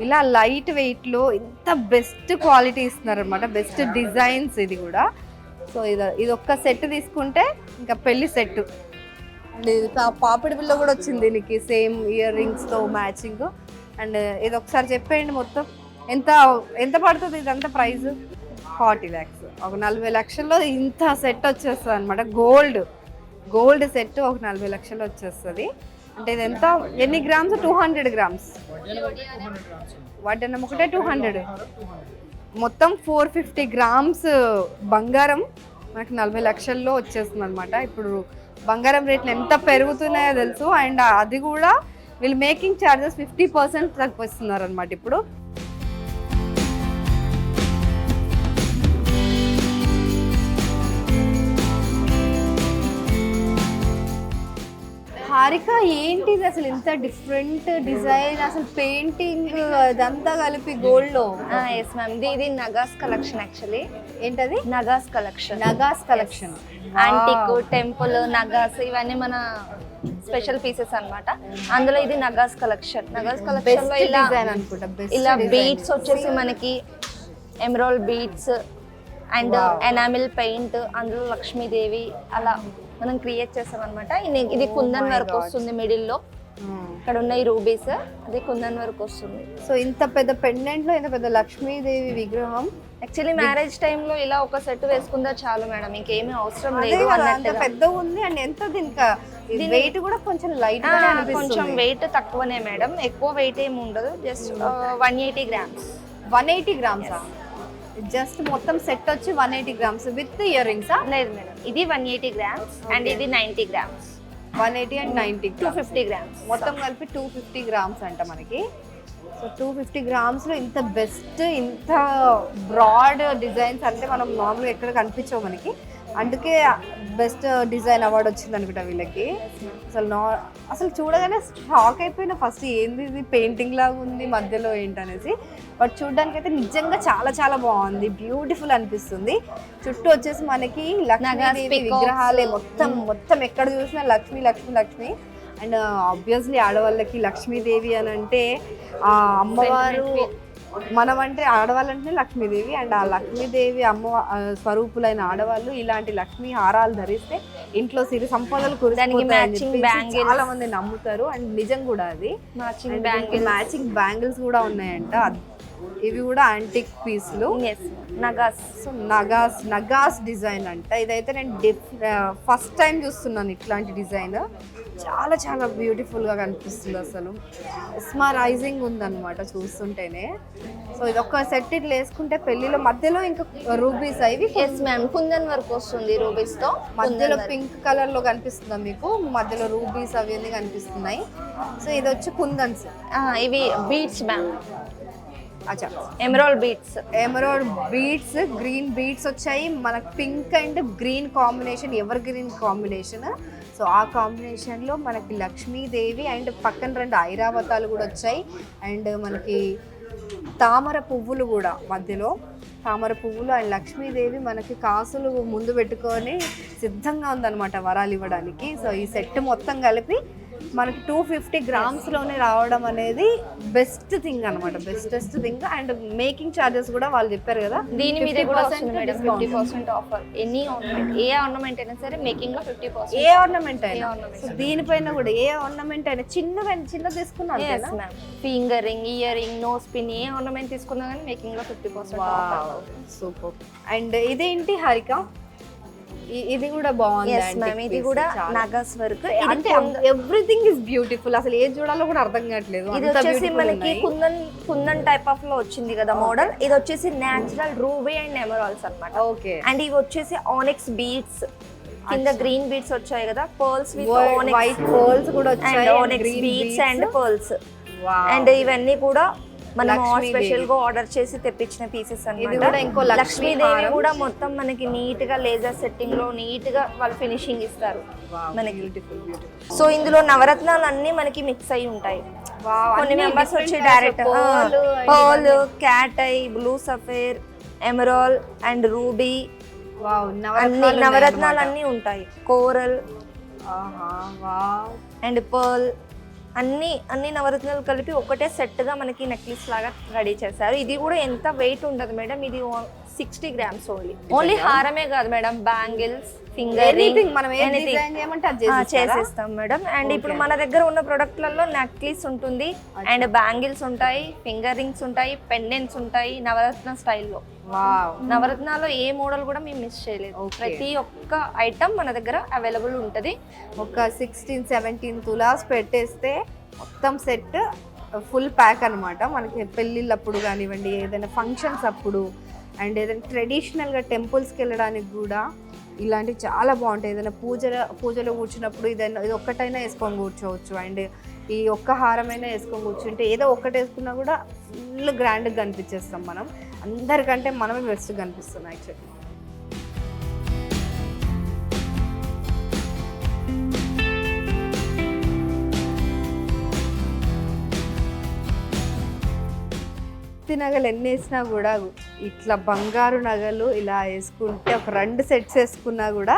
ఇలా లైట్ వెయిట్లో ఇంత బెస్ట్ క్వాలిటీ ఇస్తున్నారు అనమాట. బెస్ట్ డిజైన్స్ ఇది కూడా. సో ఇది ఒక్క సెట్ తీసుకుంటే ఇంకా పెళ్లి సెట్. పాపిడి బిల్ల కూడా వచ్చింది దీనికి, సేమ్ ఇయర్ రింగ్స్తో మ్యాచింగ్. అండ్ ఇది ఒకసారి చెప్పేయండి మొత్తం ఎంత పడుతుంది ఇదంతా ప్రైస్? 40 lakhs. ఒక 40 లక్షల్లో ఇంత సెట్ వచ్చేస్తుంది అనమాట. గోల్డ్ సెట్ ఒక 40 లక్షలు వచ్చేస్తుంది. అంటే ఇది ఎంత, ఎన్ని గ్రామ్స్? 200 గ్రామ్స్. వడ్డన్నం ఒకటే 200. మొత్తం 450 గ్రామ్స్ బంగారం మనకి 40 లక్షల్లో వచ్చేస్తుంది అనమాట. ఇప్పుడు బంగారం రేట్లు ఎంత పెరుగుతున్నాయో తెలుసు. అండ్ అది కూడా వీళ్ళు మేకింగ్ ఛార్జెస్ 50% తగ్గిస్తున్నారు అనమాట ఇప్పుడు. హారిక ఏంటిది అసలు ఇంత డిఫరెంట్ డిజైన్, అసలు పెయింటింగ్ అదంతా కలిపి గోల్డ్ లో? ఎస్ మ్యామ్, ఇది నగాస్ కలెక్షన్. యాక్చువల్లీ ఏంటది? నగాస్ కలెక్షన్. నగాస్ కలెక్షన్, యాంటిక్, టెంపుల్, నగాస్ ఇవన్నీ మన స్పెషల్ పీసెస్ అన్నమాట. అందులో ఇది నగాస్ కలెక్షన్. నగాస్ కలెక్షన్ లో ఇలా డిజైన్ అనుకుంటా. ఇలా బీట్స్ వచ్చేసి మనకి emerald beats and enamel paint, అందులో లక్ష్మీదేవి అలా మనం క్రియేట్ చేస్తాం అనమాట. ఇది కుందన్ వర్క్ వస్తుంది మిడిల్ లో. ఇక్కడ ఉన్న ఈ రూబీస్ అదే కుందన్ వర్క్ వస్తుంది. సో ఇంత పెద్ద పెండెంట్ లో ఇంత పెద్ద లక్ష్మీదేవి విగ్రహం. యాక్చువల్లీ మ్యారేజ్ టైమ్ లో ఇలా ఒక సెట్ వేసుకుందా చాలు మేడం, ఇంకేమీ అవసరం లేదు అంత అన్నట్టుగా. పెద్దగా ఉంది. అండ్ ఎంత దీనికి వెయిట్ కూడా కొంచెం లైట్ గా అనిపిస్తుంది. కొంచెం వెయిట్ తక్కువనే మేడం, ఎక్కువ వెయిట్ ఏమి ఉండదు. Just 180 grams. 180 గ్రామ్సా? జస్ట్ మొత్తం సెట్ వచ్చి 180 గ్రామ్స్ విత్ ఇయర్ రింగ్స్? లేదు మేడం, ఇది 180 గ్రామ్స్ అండ్ ఇది 90 గ్రామ్స్. 180 అండ్ 90 250 గ్రామ్స్ మొత్తం కలిపి 250 గ్రామ్స్ అంట మనకి. సో 250 గ్రామ్స్ లో ఇంత బెస్ట్, ఇంత బ్రాడ్ డిజైన్స్ అంటే మనం మామూలుగా ఎక్కడ కనిపించవు మనకి. అందుకే బెస్ట్ డిజైన్ అవార్డు వచ్చింది అనుకుంటా వీళ్ళకి. అసలు చూడగానే షాక్ అయిపోయినా ఫస్ట్, ఏంది ఇది పెయింటింగ్ లాగా ఉంది మధ్యలో ఏంటనేసి. బట్ చూడడానికి అయితే నిజంగా చాలా చాలా బాగుంది, బ్యూటిఫుల్ అనిపిస్తుంది. చుట్టూ వచ్చేసి మనకి లక్ష్మీదేవి విగ్రహాలే మొత్తం ఎక్కడ చూసినా లక్ష్మి లక్ష్మి లక్ష్మి. అండ్ ఆబ్వియస్లీ ఆడవాళ్ళకి లక్ష్మీదేవి అని అంటే అమ్మవారు, మనం అంటే ఆడవాళ్ళంటే లక్ష్మీదేవి. అండ్ ఆ లక్ష్మీదేవి స్వరూపులైన ఆడవాళ్ళు ఇలాంటి లక్ష్మీ హారాలు ధరిస్తే ఇంట్లో సిరి సంపదలు కురిసిపోతాయని చాలా మంది నమ్ముతారు. అండ్ నిజం కూడా అది. మ్యాచింగ్ బ్యాంగిల్స్ కూడా ఉన్నాయంట. ఇవి కూడా యాంటిక్ పీస్లు, నగాస్. సో నగాస్ డిజైన్ అంట. ఇదైతే నేను ఫస్ట్ టైం చూస్తున్నాను ఇట్లాంటి డిజైన్. చాలా చాలా బ్యూటిఫుల్గా కనిపిస్తుంది, అసలు ఎస్మరైజింగ్ ఉందన్నమాట చూస్తుంటేనే. సో ఇది ఒక సెట్ ఇట్లా వేసుకుంటే పెళ్లిలో మధ్యలో ఇంకా రూబీస్ అవి. ఎస్ మ్యామ్, కుందన్ వర్క్ వస్తుంది రూబీస్ తో. మధ్యలో పింక్ కలర్ లో కనిపిస్తుందా మీకు? మధ్యలో రూబీస్ అవన్నీ కనిపిస్తున్నాయి. సో ఇది వచ్చి కుందన్స్. ఇవి బీట్స్ మ్యామ్. అచ్చా, ఎమరాల్డ్ బీట్స్, గ్రీన్ బీట్స్ వచ్చాయి మనకు. Pink and green combination, ever green combination. So ఆ కాంబినేషన్లో మనకి లక్ష్మీదేవి అండ్ పక్కన 2 ఐరావతాలు కూడా వచ్చాయి. అండ్ మనకి తామర పువ్వులు కూడా మధ్యలో, తామర పువ్వులు అండ్ లక్ష్మీదేవి మనకి కాసులు ముందు పెట్టుకొని సిద్ధంగా ఉందన్నమాట వరాలు ఇవ్వడానికి. సో ఈ సెట్ మొత్తం కలిపి మనకి 250 గ్రామ్స్లోనే రావడం అనేది బెస్ట్ థింగ్ అనమాట, bestest thing. And making charges కూడా వాళ్ళు చెప్పారు కదా, దీని మీద కూడా వస్తుంది మేడం 50% ఆఫర్. ఎనీ ఆర్నమెంట్, ఏ ఆర్నమెంట్ అయినా సరే మేకింగ్ లో 50%. ఏ ఆర్నమెంట్ అయినా, సో దీనిపైన కూడా ఏ ఆర్నమెంట్ అయినా చిన్న తీసుకున్నాను, finger ring, ear ring, nose pin, ఏ ఆర్నమెంట్ తీసుకున్నా కానీ మేకింగ్ లో 50% ఆఫర్. సూపర్. అండ్ ఇదేంటి హారిక? ఇది కూడా బాగుంది. ఇది కూడా నగాస్ వర్క్. అంటే ఎవ్రీథింగ్ ఇస్ బ్యూటిఫుల్, అసలు ఏది చూడాలో కూడా అర్థం కావట్లేదు. ఇది వచ్చేసి మనకి కుందన్ టైప్ ఆఫ్ లో వచ్చింది కదా మోడల్. ఇది వచ్చేసి నేచురల్ రూబీ అండ్ ఎమరాల్డ్స్ అన్నమాట. ఓకే. అండ్ ఇవి వచ్చేసి ఆనిక్స్ బీడ్స్, కింద గ్రీన్ బీడ్స్ వచ్చాయి కదా, పర్ల్స్ విత్ వైట్ పర్ల్స్ కూడా వచ్చాయి, onyx beads and pearls. And ఇవన్నీ కూడా మనం స్పెషల్ గా ఆర్డర్ చేసి తెప్పించిన పీసెస్ అన్నమాట. లక్ష్మీదేవి కూడా మొత్తం మనకి నీట్ గా లేజర్ సెట్టింగ్ లో నీట్ గా వాళ్ళు ఫినిషింగ్ ఇస్తారు మనకి. సో ఇందులో నవరత్నాలు అన్ని మనకి మిక్స్ అయి ఉంటాయి. కొన్ని మెంబర్స్ వచ్చి direct pearl, cat I, blue సఫేర్, emerald and ruby, అన్ని నవరత్నాలు అన్ని ఉంటాయి. కోరల్ అండ్ పర్ల్, అన్ని నవరత్నాలు కలిపి ఒకటే సెట్ గా మనకి నెక్లెస్ లాగా రెడీ చేశారు. ఇది కూడా ఎంత వెయిట్ ఉండదు మేడం, ఇది 60 గ్రామ్స్ ఓన్లీ. హారమే కాదు మేడం, బ్యాంగిల్స్, ఫింగర్ చేసేస్తాం మేడం. అండ్ ఇప్పుడు మన దగ్గర ఉన్న ప్రొడక్ట్లలో నెక్లెస్ ఉంటుంది, అండ్ బ్యాంగిల్స్ ఉంటాయి, ఫింగర్ రింగ్స్ ఉంటాయి, పెండెంట్స్ ఉంటాయి, నవరత్న స్టైల్లో. నవరత్నాల్లో ఏ మోడల్ కూడా మేము మిస్ చేయలేదు. ప్రతి ఒక్క ఐటమ్ మన దగ్గర అవైలబుల్ ఉంటుంది. ఒక 16-17 తులాస్ పెట్టేస్తే మొత్తం సెట్ ఫుల్ ప్యాక్ అనమాట. మనకి పెళ్ళిళ్ళప్పుడు కానివ్వండి, ఏదైనా ఫంక్షన్స్ అప్పుడు, అండ్ ఏదైనా ట్రెడిషనల్గా టెంపుల్స్కి వెళ్ళడానికి కూడా ఇలాంటివి చాలా బాగుంటాయి. ఏదైనా పూజలో కూర్చున్నప్పుడు ఇది ఒక్కటైనా వేసుకొని కూర్చోవచ్చు. అండ్ ఈ ఒక్క హారమైనా వేసుకొని కూర్చుంటే ఏదో ఒక్కటి వేసుకున్నా కూడా ఫుల్ గ్రాండ్గా కనిపించేస్తాం మనం. అందరికంటే మనమే బెస్ట్గా కనిపిస్తున్నాం యాక్చువల్లీ. నగలు ఎన్ని వేసినా కూడా ఇట్లా బంగారు నగలు ఇలా వేసుకుంటే ఒక 2 సెట్స్ వేసుకున్నా కూడా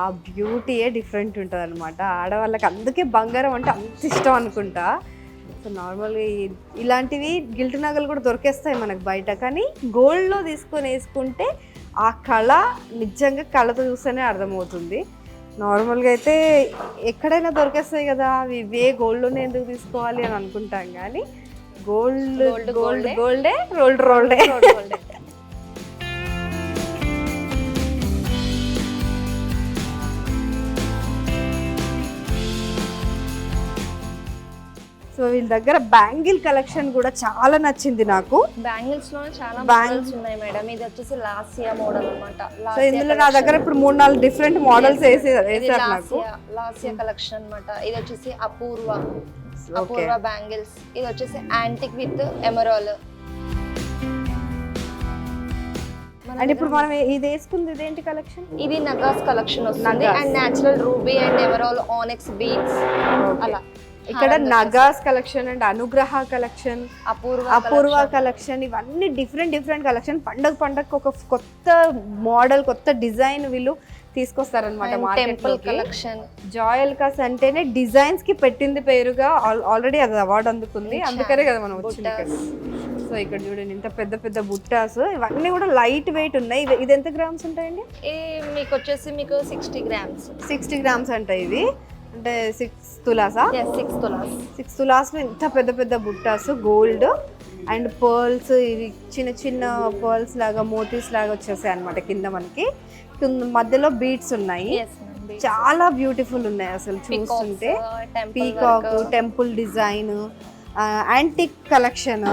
ఆ బ్యూటీయే డిఫరెంట్ ఉంటుంది అనమాట. ఆడవాళ్ళకి అందుకే బంగారం అంటే అంత ఇష్టం అనుకుంటా. సో నార్మల్గా ఇలాంటివి గిల్ట్ నగలు కూడా దొరికేస్తాయి మనకు బయట, కానీ గోల్డ్లో తీసుకొని వేసుకుంటే ఆ కళ నిజంగా కళతో చూస్తేనే అర్థమవుతుంది. నార్మల్గా అయితే ఎక్కడైనా దొరికేస్తాయి కదా, అవి ఇవే గోల్డ్లోనే ఎందుకు తీసుకోవాలి అని అనుకుంటాం, కానీ గోల్డే రోల్డే. సో వీళ్ళ దగ్గర బ్యాంగిల్ కలెక్షన్ కూడా చాలా నచ్చింది నాకు. బ్యాంగిల్స్ లోనే చాలా మోడల్స్ ఉన్నాయి మేడం. ఇది వచ్చేసి లాసియా మోడల్ అన్నమాట. సో ఇందులో నా దగ్గర ఇప్పుడు 3-4 డిఫరెంట్ మోడల్స్ వేసారు నాకు. లాసియా కలెక్షన్ అన్నమాట. ఇది వచ్చేసి అపూర్వ బ్యాంగిల్స్. ఇది వచ్చేసి యాంటిక్ విత్ ఎమరాల్. అండ్ ఇప్పుడు మనం ఇది వేసుకుంది ఇదేంటి కలెక్షన్? ఇది నగాస్ కలెక్షన్ వస్తుంది. And natural ruby and emerald ఆనెక్స్ beads అలా. ఇక్కడ నగాస్ కలెక్షన్ అండ్ అనుగ్రహ కలెక్షన్, అపూర్వ కలెక్షన్, ఇవన్నీ డిఫరెంట్ కలెక్షన్. పండగకు ఒక కొత్త మోడల్, కొత్త డిజైన్ వీళ్ళు తీసుకొస్తారనమాట మార్కెట్ కలెక్షన్. జాయల్కాస్ అంటేనే డిజైన్స్ కి పెట్టింది పేరుగా, ఆల్రెడీ అది అవార్డు అందుకుంది, అందుకనే కదా మనం వచ్చింది ఇక్కడ. సో ఇక్కడ చూడండి ఇంత పెద్ద బుట్టాస్, ఇవన్నీ కూడా లైట్ వెయిట్ ఉన్నాయి. ఇది ఎంత గ్రామ్స్ ఉంటాయండి? మీకు వచ్చేసి 60 గ్రామ్స్. 60 గ్రామ్స్ అంట ఇది, అంటే 6 తులాసా? 6 తులాస్లో ఇంత పెద్ద బుట్టాస్, గోల్డ్ అండ్ పర్ల్స్, ఇవి చిన్న పర్ల్స్ లాగా మోతీస్ లాగా వచ్చేసాయి అనమాట. కింద మనకి మధ్యలో బీడ్స్ ఉన్నాయి, చాలా బ్యూటిఫుల్ ఉన్నాయి అసలు చూస్తుంటే. Peacock, temple design, antique collection,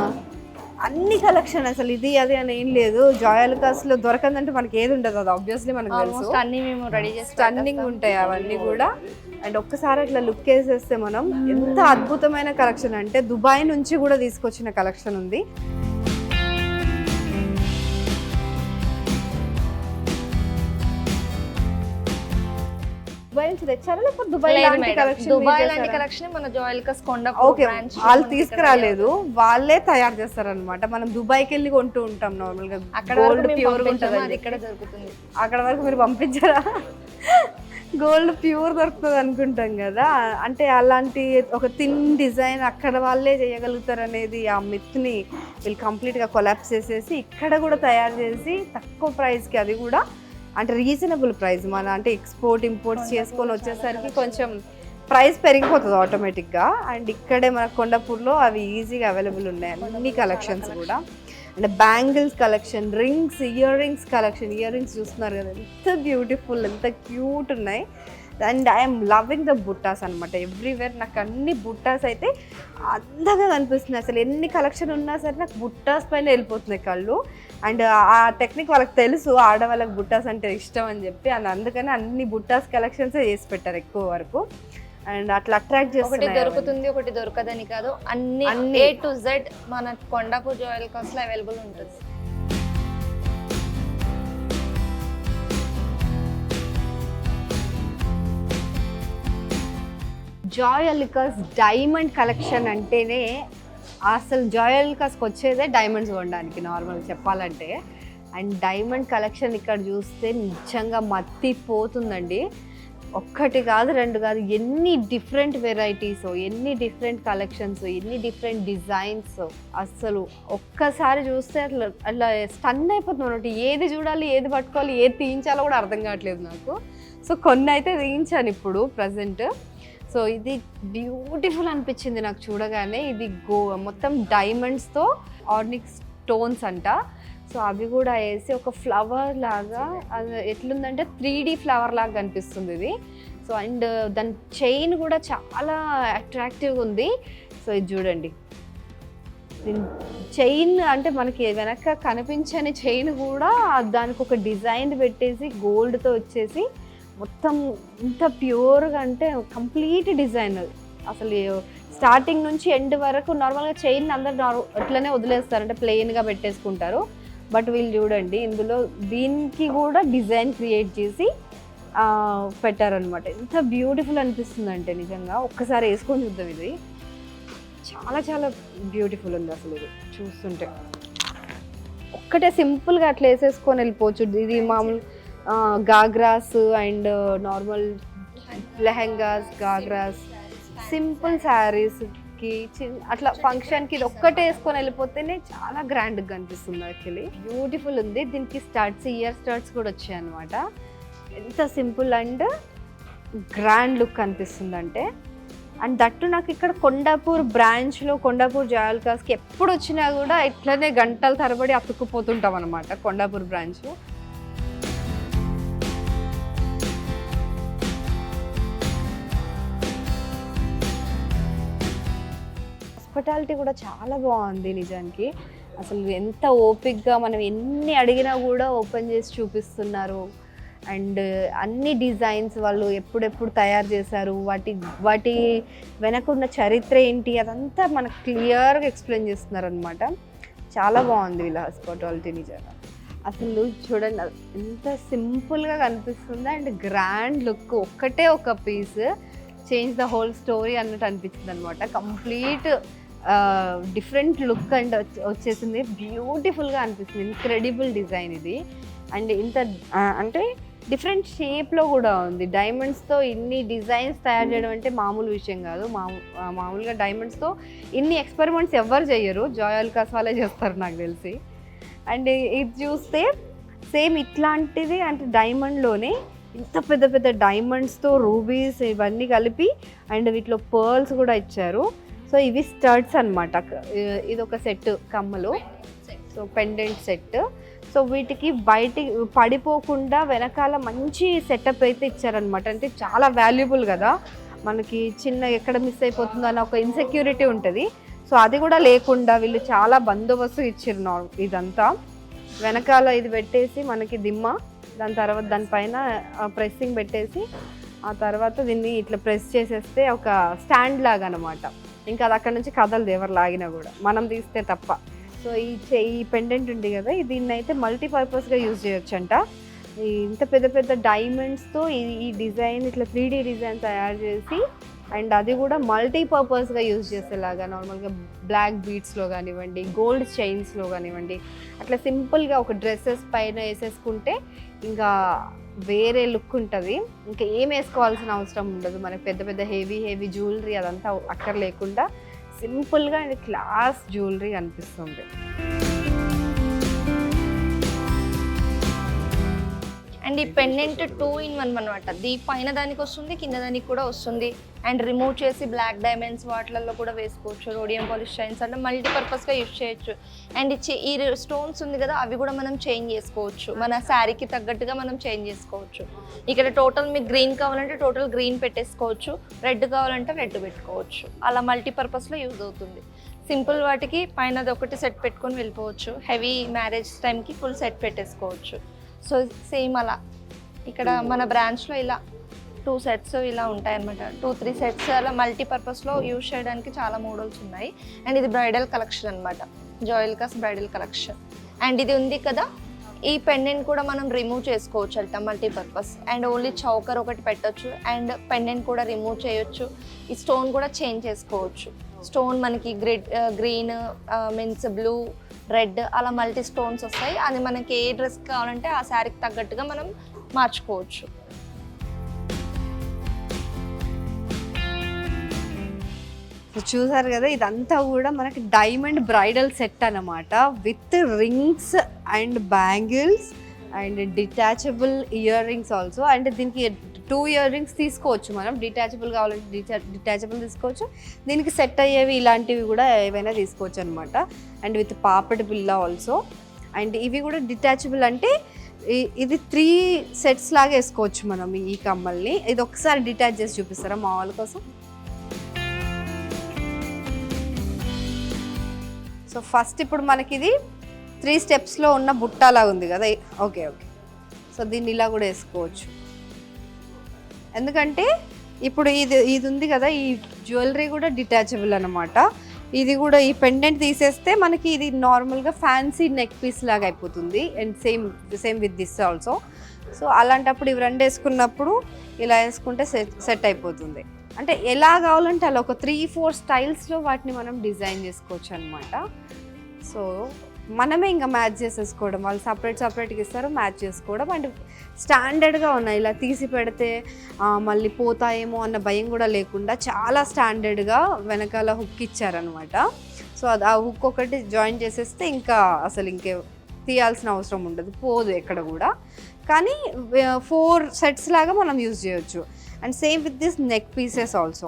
అన్ని కలెక్షన్ అసలు ఇది అది అని ఏం లేదు. జాయల్కాస్ లో దొరకందంటే మనకి ఏది ఉండదు, అది ఆబ్వియస్లీ మనకు తెలుసు. అన్ని మేము రెడీ చేసి స్టన్నింగ్ ఉంటాయి అవన్నీ కూడా. అండ్ ఒక్కసారి అట్లా లుక్ వేసేస్తే మనం ఎంత అద్భుతమైన కలెక్షన్ అంటే దుబాయ్ నుంచి కూడా తీసుకొచ్చిన కలెక్షన్ ఉంది. దుబాయ్ నుంచి తెచ్చారా లేకపోతే దుబాయ్ లాంటి కలెక్షన్ మన జాయల్కాస్ కొండ బ్రాంచ్ వాళ్ళు తీసుకురాలేదు, వాళ్ళే తయారు చేస్తారనమాట. మనం దుబాయ్కి వెళ్ళి కొంటూ ఉంటాం నార్మల్ గా, అక్కడ గోల్డ్ ప్యూర్ ఉంటుంది, ఇక్కడ దొరుకుతుంది. అక్కడ వరకు మీరు పంపించారా? గోల్డ్ ప్యూర్ దొరుకుతుంది అనుకుంటాం కదా, అంటే అలాంటి ఒక థిన్ డిజైన్ అక్కడ వాళ్ళే చేయగలుగుతారు అనేది ఆ మిత్ని వీళ్ళు కంప్లీట్గా కొలాప్స్ చేసేసి ఇక్కడ కూడా తయారు చేసి తక్కువ ప్రైస్కి, అది కూడా అంటే రీజనబుల్ ప్రైస్. మన అంటే ఇంపోర్ట్స్ చేసుకొని వచ్చేసరికి కొంచెం ప్రైస్ పెరిగిపోతుంది ఆటోమేటిక్గా. అండ్ ఇక్కడే మన కొండపూర్లో అవి ఈజీగా అవైలబుల్ ఉన్నాయి అన్ని కలెక్షన్స్ కూడా. And bangles collection, ear rings collection, ear rings చూస్తున్నారు కదా ఎంత బ్యూటిఫుల్, ఎంత క్యూట్ ఉన్నాయి. అండ్ ఐఎమ్ లవింగ్ ద బుట్టాస్ అనమాట. ఎవ్రీవేర్ నాకు అన్ని బుట్టాస్ అయితే అందంగా కనిపిస్తున్నాయి. అసలు ఎన్ని కలెక్షన్ ఉన్నా సరే నాకు బుట్టాస్ పైన వెళ్ళిపోతున్నాయి కళ్ళు. అండ్ ఆ టెక్నిక్ వాళ్ళకి తెలుసు, ఆడవాళ్ళకి బుట్టాస్ అంటే ఇష్టం అని చెప్పి, అండ్ అందుకని అన్ని బుట్టాస్ కలెక్షన్సే చేసి పెట్టారు ఎక్కువ వరకు. అండ్ అట్లా అట్రాక్ట్ చేస్తుంది. ఒకటి దొరుకుతుంది ఒకటి దొరకదని కాదు, అన్ని A to Z మన కొండాపూర్ జాయల్కాస్ లో అవైలబుల్ ఉంటుంది. జాయల్కాస్ డైమండ్ కలెక్షన్ అంటేనే అసలు జాయల్కాస్కి వచ్చేదే డైమండ్స్ కొనడానికి నార్మల్ చెప్పాలంటే. అండ్ డైమండ్ కలెక్షన్ ఇక్కడ చూస్తే నిజంగా మత్తిపోతుందండి. ఒక్కటి కాదు, 2 కాదు, ఎన్ని డిఫరెంట్ వెరైటీస్, ఎన్ని డిఫరెంట్ కలెక్షన్స్, ఎన్ని డిఫరెంట్ డిజైన్స్. అసలు ఒక్కసారి చూస్తే అట్లా స్టన్ అయిపోతుంది అన్నట్టు. ఏది చూడాలి, ఏది పట్టుకోవాలి, ఏది తీయించాలో కూడా అర్థం కావట్లేదు నాకు. సో కొన్ని అయితే తీయించాను ఇప్పుడు ప్రజెంట్. సో ఇది బ్యూటిఫుల్ అనిపించింది నాకు చూడగానే. ఇది మొత్తం డైమండ్స్తో ఆర్నిక్ స్టోన్స్ అంట. సో అవి కూడా వేసి ఒక ఫ్లవర్ లాగా, అది ఎట్లుందంటే 3D ఫ్లవర్ లాగా కనిపిస్తుంది ఇది. సో అండ్ దాని చైన్ కూడా చాలా అట్రాక్టివ్గా ఉంది. సో ఇది చూడండి చైన్ అంటే మనకి వెనక కనిపించని చైన్ కూడా దానికి ఒక డిజైన్ పెట్టేసి గోల్డ్తో వచ్చేసి మొత్తం ఇంత ప్యూర్గా అంటే కంప్లీట్ డిజైన్. అసలు స్టార్టింగ్ నుంచి ఎండ్ వరకు నార్మల్గా చైన్ అందరు అట్లనే వదిలేస్తారు, అంటే ప్లెయిన్గా పెట్టేసుకుంటారు. బట్ వీళ్ళు చూడండి ఇందులో దీనికి కూడా డిజైన్ క్రియేట్ చేసి పెట్టారనమాట. ఎంత బ్యూటిఫుల్ అనిపిస్తుంది అంటే నిజంగా ఒక్కసారి వేసుకొని చూద్దాం. ఇది చాలా చాలా బ్యూటిఫుల్ ఉంది అసలు. ఇది చూస్తుంటే ఒక్కటే సింపుల్గా అట్లా వేసేసుకొని వెళ్ళిపోవచ్చు. ఇది మామూలు ghagras and normal lehengas, ghagras, simple శారీస్కి అట్లా ఫంక్షన్కి ఇది ఒక్కటే వేసుకొని వెళ్ళిపోతేనే చాలా గ్రాండ్గా కనిపిస్తుంది. యాక్చువల్లీ బ్యూటిఫుల్ ఉంది. దీనికి స్టడ్స్, ఇయర్ స్టడ్స్ కూడా వచ్చాయి అనమాట. ఎంత సింపుల్ అండ్ గ్రాండ్ లుక్ అనిపిస్తుంది అంటే. అండ్ దట్టు నాకు ఇక్కడ కొండాపూర్ బ్రాంచ్లో, కొండాపూర్ జువెలర్స్కి ఎప్పుడు వచ్చినా కూడా ఇట్లనే గంటల తరబడి అతుక్కుపోతుంటాం అనమాట కొండాపూర్ బ్రాంచ్లో. హాస్పిటాలిటీ కూడా చాలా బాగుంది నిజానికి. అసలు ఎంత ఓపిక్గా మనం ఎన్ని అడిగినా కూడా ఓపెన్ చేసి చూపిస్తున్నారు. అండ్ అన్ని డిజైన్స్ వాళ్ళు ఎప్పుడెప్పుడు తయారు చేశారు, వాటి వెనక ఉన్న చరిత్ర ఏంటి అదంతా మనకు క్లియర్గా ఎక్స్ప్లెయిన్ చేస్తున్నారు అనమాట. చాలా బాగుంది వీళ్ళ హాస్పిటాలిటీ నిజంగా. అసలు చూడండి ఎంత సింపుల్గా కనిపిస్తుంది అండ్ గ్రాండ్ లుక్. ఒక్కటే ఒక piece change the whole story అన్నట్టు అనిపించింది అనమాట. కంప్లీట్ డిఫరెంట్ లుక్ అండ్ వచ్చేసింది. బ్యూటిఫుల్గా అనిపిస్తుంది. ఇన్క్రెడిబుల్ డిజైన్ ఇది. అండ్ ఇంత అంటే డిఫరెంట్ షేప్లో కూడా ఉంది. డైమండ్స్తో ఇన్ని డిజైన్స్ తయారు చేయడం అంటే మామూలు విషయం కాదు. మామూలుగా డైమండ్స్తో ఇన్ని ఎక్స్పెరిమెంట్స్ ఎవ్వరు చేయరు, జువెలర్స్ వాళ్ళే చేస్తారు నాకు తెలిసి. అండ్ ఇది చూస్తే సేమ్ ఇట్లాంటిది అంటే డైమండ్లోనే ఇంత పెద్ద పెద్ద డైమండ్స్తో రూబీస్ ఇవన్నీ కలిపి అండ్ వీటిలో పర్ల్స్ కూడా ఇచ్చారు. సో ఇవి స్టడ్స్ అనమాట. ఇది ఒక సెట్ కమ్మలు, సో పెండెంట్ సెట్. సో వీటికి బయటికి పడిపోకుండా వెనకాల మంచి సెటప్ అయితే ఇచ్చారనమాట. అంటే చాలా వాల్యుబుల్ కదా మనకి, చిన్న ఎక్కడ మిస్ అయిపోతుందో అన్న ఒక ఇన్సెక్యూరిటీ ఉంటుంది. సో అది కూడా లేకుండా వీళ్ళు చాలా బందోబస్తు ఇచ్చారు. ఇదంతా వెనకాల ఇది పెట్టేసి మనకి దిమ్మ, దాని తర్వాత దానిపైన ప్రెస్సింగ్ పెట్టేసి ఆ తర్వాత దీన్ని ఇట్లా ప్రెస్ చేసేస్తే ఒక స్టాండ్ లాగా అనమాట. ఇంకా అది అక్కడ నుంచి కదలదు ఎవరు లాగినా కూడా, మనం తీస్తే తప్ప. సో ఈ పెండెంట్ ఉంది కదా, దీన్ని అయితే మల్టీపర్పస్గా యూజ్ చేయొచ్చంట. ఇంత పెద్ద పెద్ద డైమండ్స్తో ఈ డిజైన్ ఇట్లా 3D డిజైన్ తయారు చేసి అండ్ అది కూడా మల్టీపర్పస్గా యూజ్ చేసేలాగా నార్మల్గా బ్లాక్ బీడ్స్లో కానివ్వండి, గోల్డ్ చైన్స్లో కానివ్వండి, అట్లా సింపుల్గా ఒక డ్రెస్సెస్ పైన వేసేసుకుంటే ఇంకా వేరే లుక్ ఉంటుంది. ఇంకా ఏం వేసుకోవాల్సిన అవసరం ఉండదు మనకి. పెద్ద పెద్ద హెవీ జ్యువెలరీ అదంతా అక్కర్లేకుండా సింపుల్గా అండ్ క్లాస్ జ్యువెలరీ అనిపిస్తుంది. అండ్ ఈ పెండెంట్ 2-in-1 అనమాట. పైన దానికి వస్తుంది, కింద దానికి కూడా వస్తుంది. అండ్ రిమూవ్ చేసి బ్లాక్ డైమండ్స్ వాటిలలో కూడా వేసుకోవచ్చు. రోడియం పాలిష్ చైన్స్ అంటే మల్టీపర్పస్గా యూజ్ చేయొచ్చు. అండ్ ఈ స్టోన్స్ ఉంది కదా, అవి కూడా మనం చేంజ్ చేసుకోవచ్చు. మన శారీకి తగ్గట్టుగా మనం చేంజ్ చేసుకోవచ్చు. ఇక్కడ టోటల్ మీకు గ్రీన్ కావాలంటే టోటల్ గ్రీన్ పెట్టేసుకోవచ్చు, రెడ్ కావాలంటే రెడ్ పెట్టుకోవచ్చు. అలా మల్టీపర్పస్లో యూజ్ అవుతుంది. సింపుల్ వాటికి పైనది ఒకటి సెట్ పెట్టుకొని వెళ్ళిపోవచ్చు. హెవీ మ్యారేజ్ టైంకి ఫుల్ సెట్ పెట్టేసుకోవచ్చు. సో సేమ్ అలా ఇక్కడ మన బ్రాంచ్లో ఇలా 2 sets ఇలా ఉంటాయన్నమాట. 2-3 sets అలా మల్టీపర్పస్లో యూజ్ చేయడానికి చాలా మోడల్స్ ఉన్నాయి. అండ్ ఇది బ్రైడల్ కలెక్షన్ అనమాట, జువెలర్స్ బ్రైడల్ కలెక్షన్. అండ్ ఇది ఉంది కదా, ఈ పెండెంట్ కూడా మనం రిమూవ్ చేసుకోవచ్చు అంట మల్టీపర్పస్. అండ్ ఓన్లీ చౌకర్ ఒకటి పెట్టచ్చు అండ్ పెండెంట్ కూడా రిమూవ్ చేయొచ్చు. ఈ స్టోన్ కూడా చేంజ్ చేసుకోవచ్చు. స్టోన్ మనకి గ్రీన్ మీన్స్ బ్లూ, రెడ్ అలా మల్టీ స్టోన్స్ వస్తాయి. అది మనకి ఏ డ్రెస్ కావాలంటే ఆ శారీకి తగ్గట్టుగా మనం మార్చుకోవచ్చు. చూసారు కదా, ఇదంతా కూడా మనకి డైమండ్ బ్రైడల్ సెట్ అన్నమాట. With rings and bangles and detachable ear rings also. And దీనికి 2 ఇయర్ రింగ్స్ తీసుకోవచ్చు మనం. డిటాచబుల్ కావాలంటే డిటాచబుల్ తీసుకోవచ్చు. దీనికి సెట్ అయ్యేవి ఇలాంటివి కూడా ఏవైనా తీసుకోవచ్చు అనమాట. అండ్ విత్ పాపడి బిల్ల ఆల్సో. అండ్ ఇవి కూడా డిటాచబుల్ అంటే ఇది 3 sets లాగా వేసుకోవచ్చు మనం ఈ కమ్మల్ని. ఇది ఒకసారి డిటాచ్ చేసి చూపిస్తారా మా వాళ్ళ కోసం? సో ఫస్ట్ ఇప్పుడు మనకి ఇది 3 స్టెప్స్లో ఉన్న బుట్టలా ఉంది కదా. Okay okay. సో దీన్ని ఇలా కూడా వేసుకోవచ్చు. ఎందుకంటే ఇప్పుడు ఇది ఉంది కదా, ఈ జ్యువెలరీ కూడా డిటాచబుల్ అనమాట. ఇది కూడా ఈ పెండెంట్ తీసేస్తే మనకి ఇది నార్మల్గా ఫ్యాన్సీ నెక్ పీస్ లాగా అయిపోతుంది. And same with this also. So అలాంటప్పుడు ఇవి 2 వేసుకున్నప్పుడు ఇలా వేసుకుంటే సెట్ అయిపోతుంది. అంటే ఎలా కావాలంటే అలా ఒక 3-4 స్టైల్స్లో వాటిని మనం డిజైన్ చేసుకోవచ్చు అనమాట. సో మనమే ఇంకా మ్యాచ్ చేసేసుకోవడం, వాళ్ళు సపరేట్గా ఇస్తారు, మ్యాచ్ చేసుకోవడం. అండ్ స్టాండర్డ్గా ఉన్నాయి. ఇలా తీసి పెడితే మళ్ళీ పోతాయేమో అన్న భయం కూడా లేకుండా చాలా స్టాండర్డ్గా వెనకాల హుక్ ఇచ్చారనమాట. సో అది ఆ హుక్ ఒకటి జాయిన్ చేసేస్తే ఇంకా అసలు తీయాల్సిన అవసరం ఉండదు, పోదు ఎక్కడ కూడా. కానీ 4 సెట్స్ లాగా మనం యూజ్ చేయొచ్చు. And same with this neck pieces also.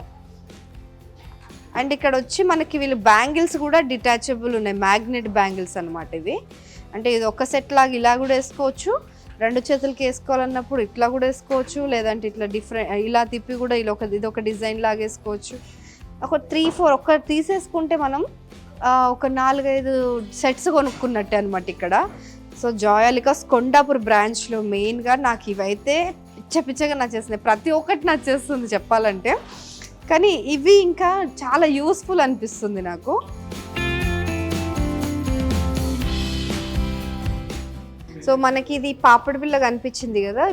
And ఇక్కడ వచ్చి మనకి వీళ్ళు బ్యాంగిల్స్ కూడా డిటాచబుల్ ఉన్నాయి, మ్యాగ్నెట్ బ్యాంగిల్స్ అనమాట ఇవి. అంటే ఇది ఒక సెట్ లాగా ఇలా కూడా వేసుకోవచ్చు, 2 చేతులకి వేసుకోవాలన్నప్పుడు ఇట్లా కూడా వేసుకోవచ్చు, లేదంటే ఇట్లా డిఫరెంట్ ఇలా తిప్పి కూడా ఇది ఒక డిజైన్ లాగా వేసుకోవచ్చు. ఒక 3-4 ఒక్క తీసేసుకుంటే మనం ఒక 4-5 సెట్స్ కొనుక్కున్నట్టే అనమాట ఇక్కడ. సో జాయాలికాస్ కొండాపూర్ బ్రాంచ్లో మెయిన్గా నాకు ఇవైతే పిచ్చగా నచ్చేస్తున్నాయి. ప్రతి ఒక్కటి నచ్చేస్తుంది చెప్పాలంటే. కానీ ఇవి ఇంకా చాలా యూస్ఫుల్ అనిపిస్తుంది నాకు. సో మనకి ఇది పాపడి బిళ్ళ కనిపించింది కదా,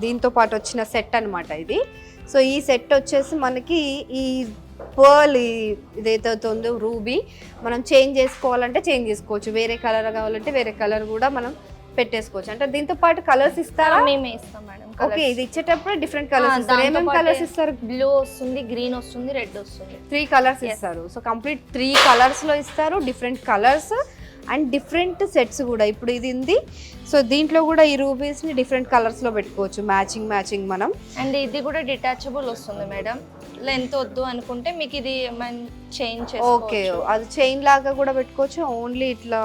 దీంతో పాటు వచ్చిన సెట్ అనమాట ఇది. సో ఈ సెట్ వచ్చేసి మనకి ఈ పర్ల్ ఇదైతే ఉందో రూబీ మనం చేంజ్ చేసుకోవాలంటే చేంజ్ చేసుకోవచ్చు, వేరే కలర్ కావాలంటే వేరే కలర్ కూడా మనం పెట్టేసుకోవచ్చు. అంటే దీంతో పాటు కలర్స్ ఇస్తారా? మేమే ఇస్తాం మేడం. ఓకే, ఇది ఇచ్చేటప్పుడు డిఫరెంట్ కలర్స్ ఇస్తారు. ఏమేమి కలర్స్ ఇస్తారు? బ్లూ వస్తుంది, గ్రీన్ వస్తుంది, రెడ్ వస్తుంది. 3 కలర్స్ ఇస్తారు. సో కంప్లీట్ 3 కలర్స్లో ఇస్తారు, different colours and different sets కూడా. ఇప్పుడు ఇది ఉంది, సో దీంట్లో కూడా ఈ రూబీస్ని డిఫరెంట్ కలర్స్లో పెట్టుకోవచ్చు, మ్యాచింగ్ మనం. అండ్ ఇది కూడా డిటాచబుల్ వస్తుంది మేడం. లెంత్ వద్దు అనుకుంటే మీకు ఇది చైన్ చేసుకోవచ్చు. ఓకే, అది చైన్ లాగా కూడా పెట్టుకోవచ్చు. ఓన్లీ ఇట్లా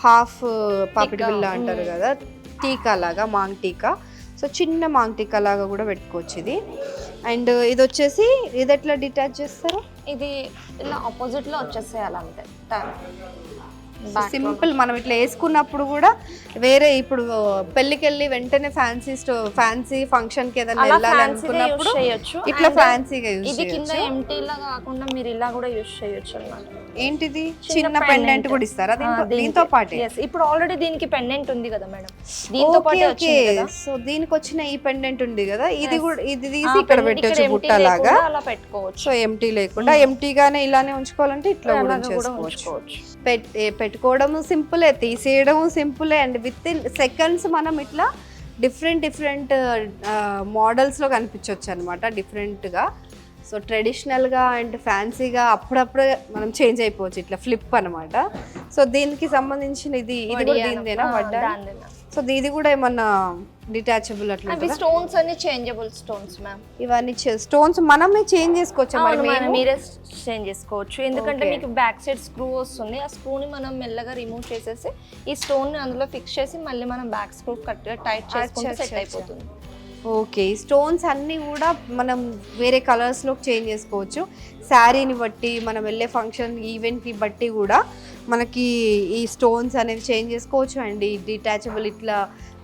హాఫ్ పాపిడి బిళ్ళ అంటారు కదా, టీకా లాగా, మాంగ్ టీకా. సో చిన్న మాంగ్ టీకా లాగా కూడా పెట్టుకోవచ్చు ఇది. అండ్ ఇది వచ్చేసి ఇది ఎట్లా డిటాచ్ చేస్తారు? ఇది ఇలా ఆపోజిట్లో వచ్చేసేయాలి అంతే. సింపుల్. మనం ఇట్లా వేసుకున్నప్పుడు కూడా వేరే ఇప్పుడు పెళ్ళికి వెళ్ళి వెంటనే ఫ్యాన్సీ ఫంక్షన్ కి ఏదైనా వెళ్ళాలి అనుకున్నప్పుడు ఇట్లా ఫ్యాన్సీగా యూజ్ ఇది కింద ఎంటీ లా కాకుండా మీరు ఇలా కూడా యూజ్ చేయొచ్చు అన్నమాట. ఏంటిది? చిన్న పెండెంట్ కూడా ఇస్తారా దీంతో పాటు? ఇప్పుడు ఆల్రెడీ దీనికి పెండెంట్ ఉంది కదా మేడం, దీంతో పాటు వచ్చింది కదా. సో దీనికి వచ్చిన ఈ పెండెంట్ ఉంది కదా, ఇది కూడా ఇది తీసి ఇక్కడ పెట్టొచ్చు బుట్ట లాగా, అలా పెట్టుకోవచ్చు. సో ఎంటీ లేకుండా ఎంటీగానే ఇలానే ఉంచుకోవాలంటే ఇట్లా కూడా ఉంచుకోవచ్చు. పెట్టుకోవడం సింపులే, తీసేయడం సింపులే. అండ్ విత్ ఇన్ సెకండ్స్ మనం ఇట్లా డిఫరెంట్ మోడల్స్లో కనిపించవచ్చు అనమాట, డిఫరెంట్గా. సో ట్రెడిషనల్గా అండ్ ఫ్యాన్సీగా అప్పుడప్పుడు మనం చేంజ్ అయిపోవచ్చు, ఇట్లా ఫ్లిప్ అనమాట. సో దీనికి సంబంధించిన ఇది కూడా దీనిదేనా వడ్డా? సో ఇది కూడా ఏమన్నా డిటాచబుల్ అట్లా? స్టోన్స్ అన్ని చేంజబుల్ స్టోన్స్ మ్యామ్. ఇవన్నీ స్టోన్స్ మనమే చేంజ్ చేసుకోవచ్చు, మీరే చేంజ్ చేసుకోవచ్చు. ఎందుకంటే మీకు బ్యాక్ సైడ్ స్క్రూ వస్తుంది, ఆ స్క్రూని మనం మెల్లగా రిమూవ్ చేసేసి ఈ స్టోన్ అందులో ఫిక్స్ చేసి మళ్ళీ మనం బ్యాక్ స్క్రూ టైట్ చేసుకుంటే సెట్ అయిపోతుంది. ఓకే, ఈ స్టోన్స్ అన్నీ కూడా మనం వేరే కలర్స్లో చేంజ్ చేసుకోవచ్చు. శారీని బట్టి, మనం వెళ్ళే ఫంక్షన్ ఈవెంట్కి బట్టి కూడా మనకి ఈ స్టోన్స్ అనేది చేంజ్ చేసుకోవచ్చు. అండ్ ఈ డిటాచబుల్ ఇట్లా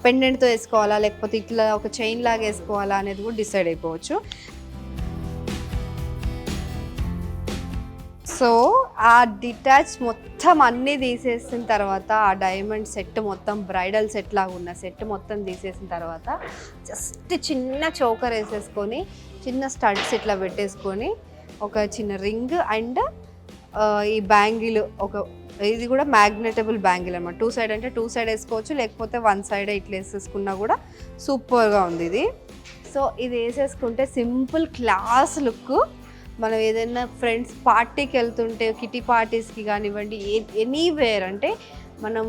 పెండెంట్తో వేసుకోవాలా లేకపోతే ఇట్లా ఒక చైన్ లాగా వేసుకోవాలా అనేది కూడా డిసైడ్ అయిపోవచ్చు. సో ఆ డిటాచ్ మొత్తం అన్నీ తీసేసిన తర్వాత, ఆ డైమండ్ సెట్ మొత్తం బ్రైడల్ సెట్ లాగా ఉన్న సెట్ మొత్తం తీసేసిన తర్వాత జస్ట్ చిన్న చోకర్ వేసేసుకొని, చిన్న స్టడ్స్ ఇట్లా పెట్టేసుకొని, ఒక చిన్న రింగ్ అండ్ ఈ బ్యాంగిల్, ఇది కూడా మ్యాగ్నెటబుల్ బ్యాంగిల్ అనమాట. 2 సైడ్ అంటే 2 సైడ్ వేసుకోవచ్చు, లేకపోతే 1 సైడ్ ఇట్లా వేసేసుకున్నా కూడా సూపర్గా ఉంది ఇది. సో ఇది వేసేసుకుంటే సింపుల్ క్లాస్ లుక్. మనం ఏదైనా ఫ్రెండ్స్ పార్టీకి వెళ్తుంటే, కిటీ పార్టీస్కి కానివ్వండి, ఎనీవేర్ అంటే మనం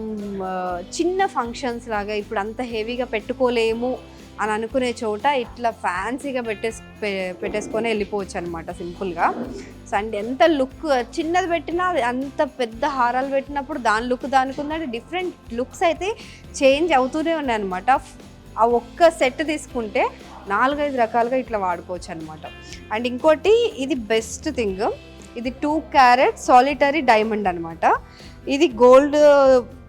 చిన్న ఫంక్షన్స్ లాగా ఇప్పుడు అంత హెవీగా పెట్టుకోలేము అని అనుకునే చోట ఇట్లా ఫ్యాన్సీగా పెట్టేసుకొని వెళ్ళిపోవచ్చు అనమాట సింపుల్గా. సో అండ్ ఎంత లుక్, చిన్నది పెట్టినా అంత పెద్ద హారాలు పెట్టినప్పుడు దాని లుక్ దానికి ఉందంటే డిఫరెంట్ లుక్స్ అయితే చేంజ్ అవుతూనే ఉన్నాయి అనమాట. ఆ ఒక్క సెట్ తీసుకుంటే 4-5 రకాలుగా ఇట్లా వాడుకోవచ్చు అనమాట. అండ్ ఇంకోటి ఇది బెస్ట్ థింగ్, ఇది 2 క్యారెట్ సాలిటరీ డైమండ్ అనమాట. ఇది గోల్డ్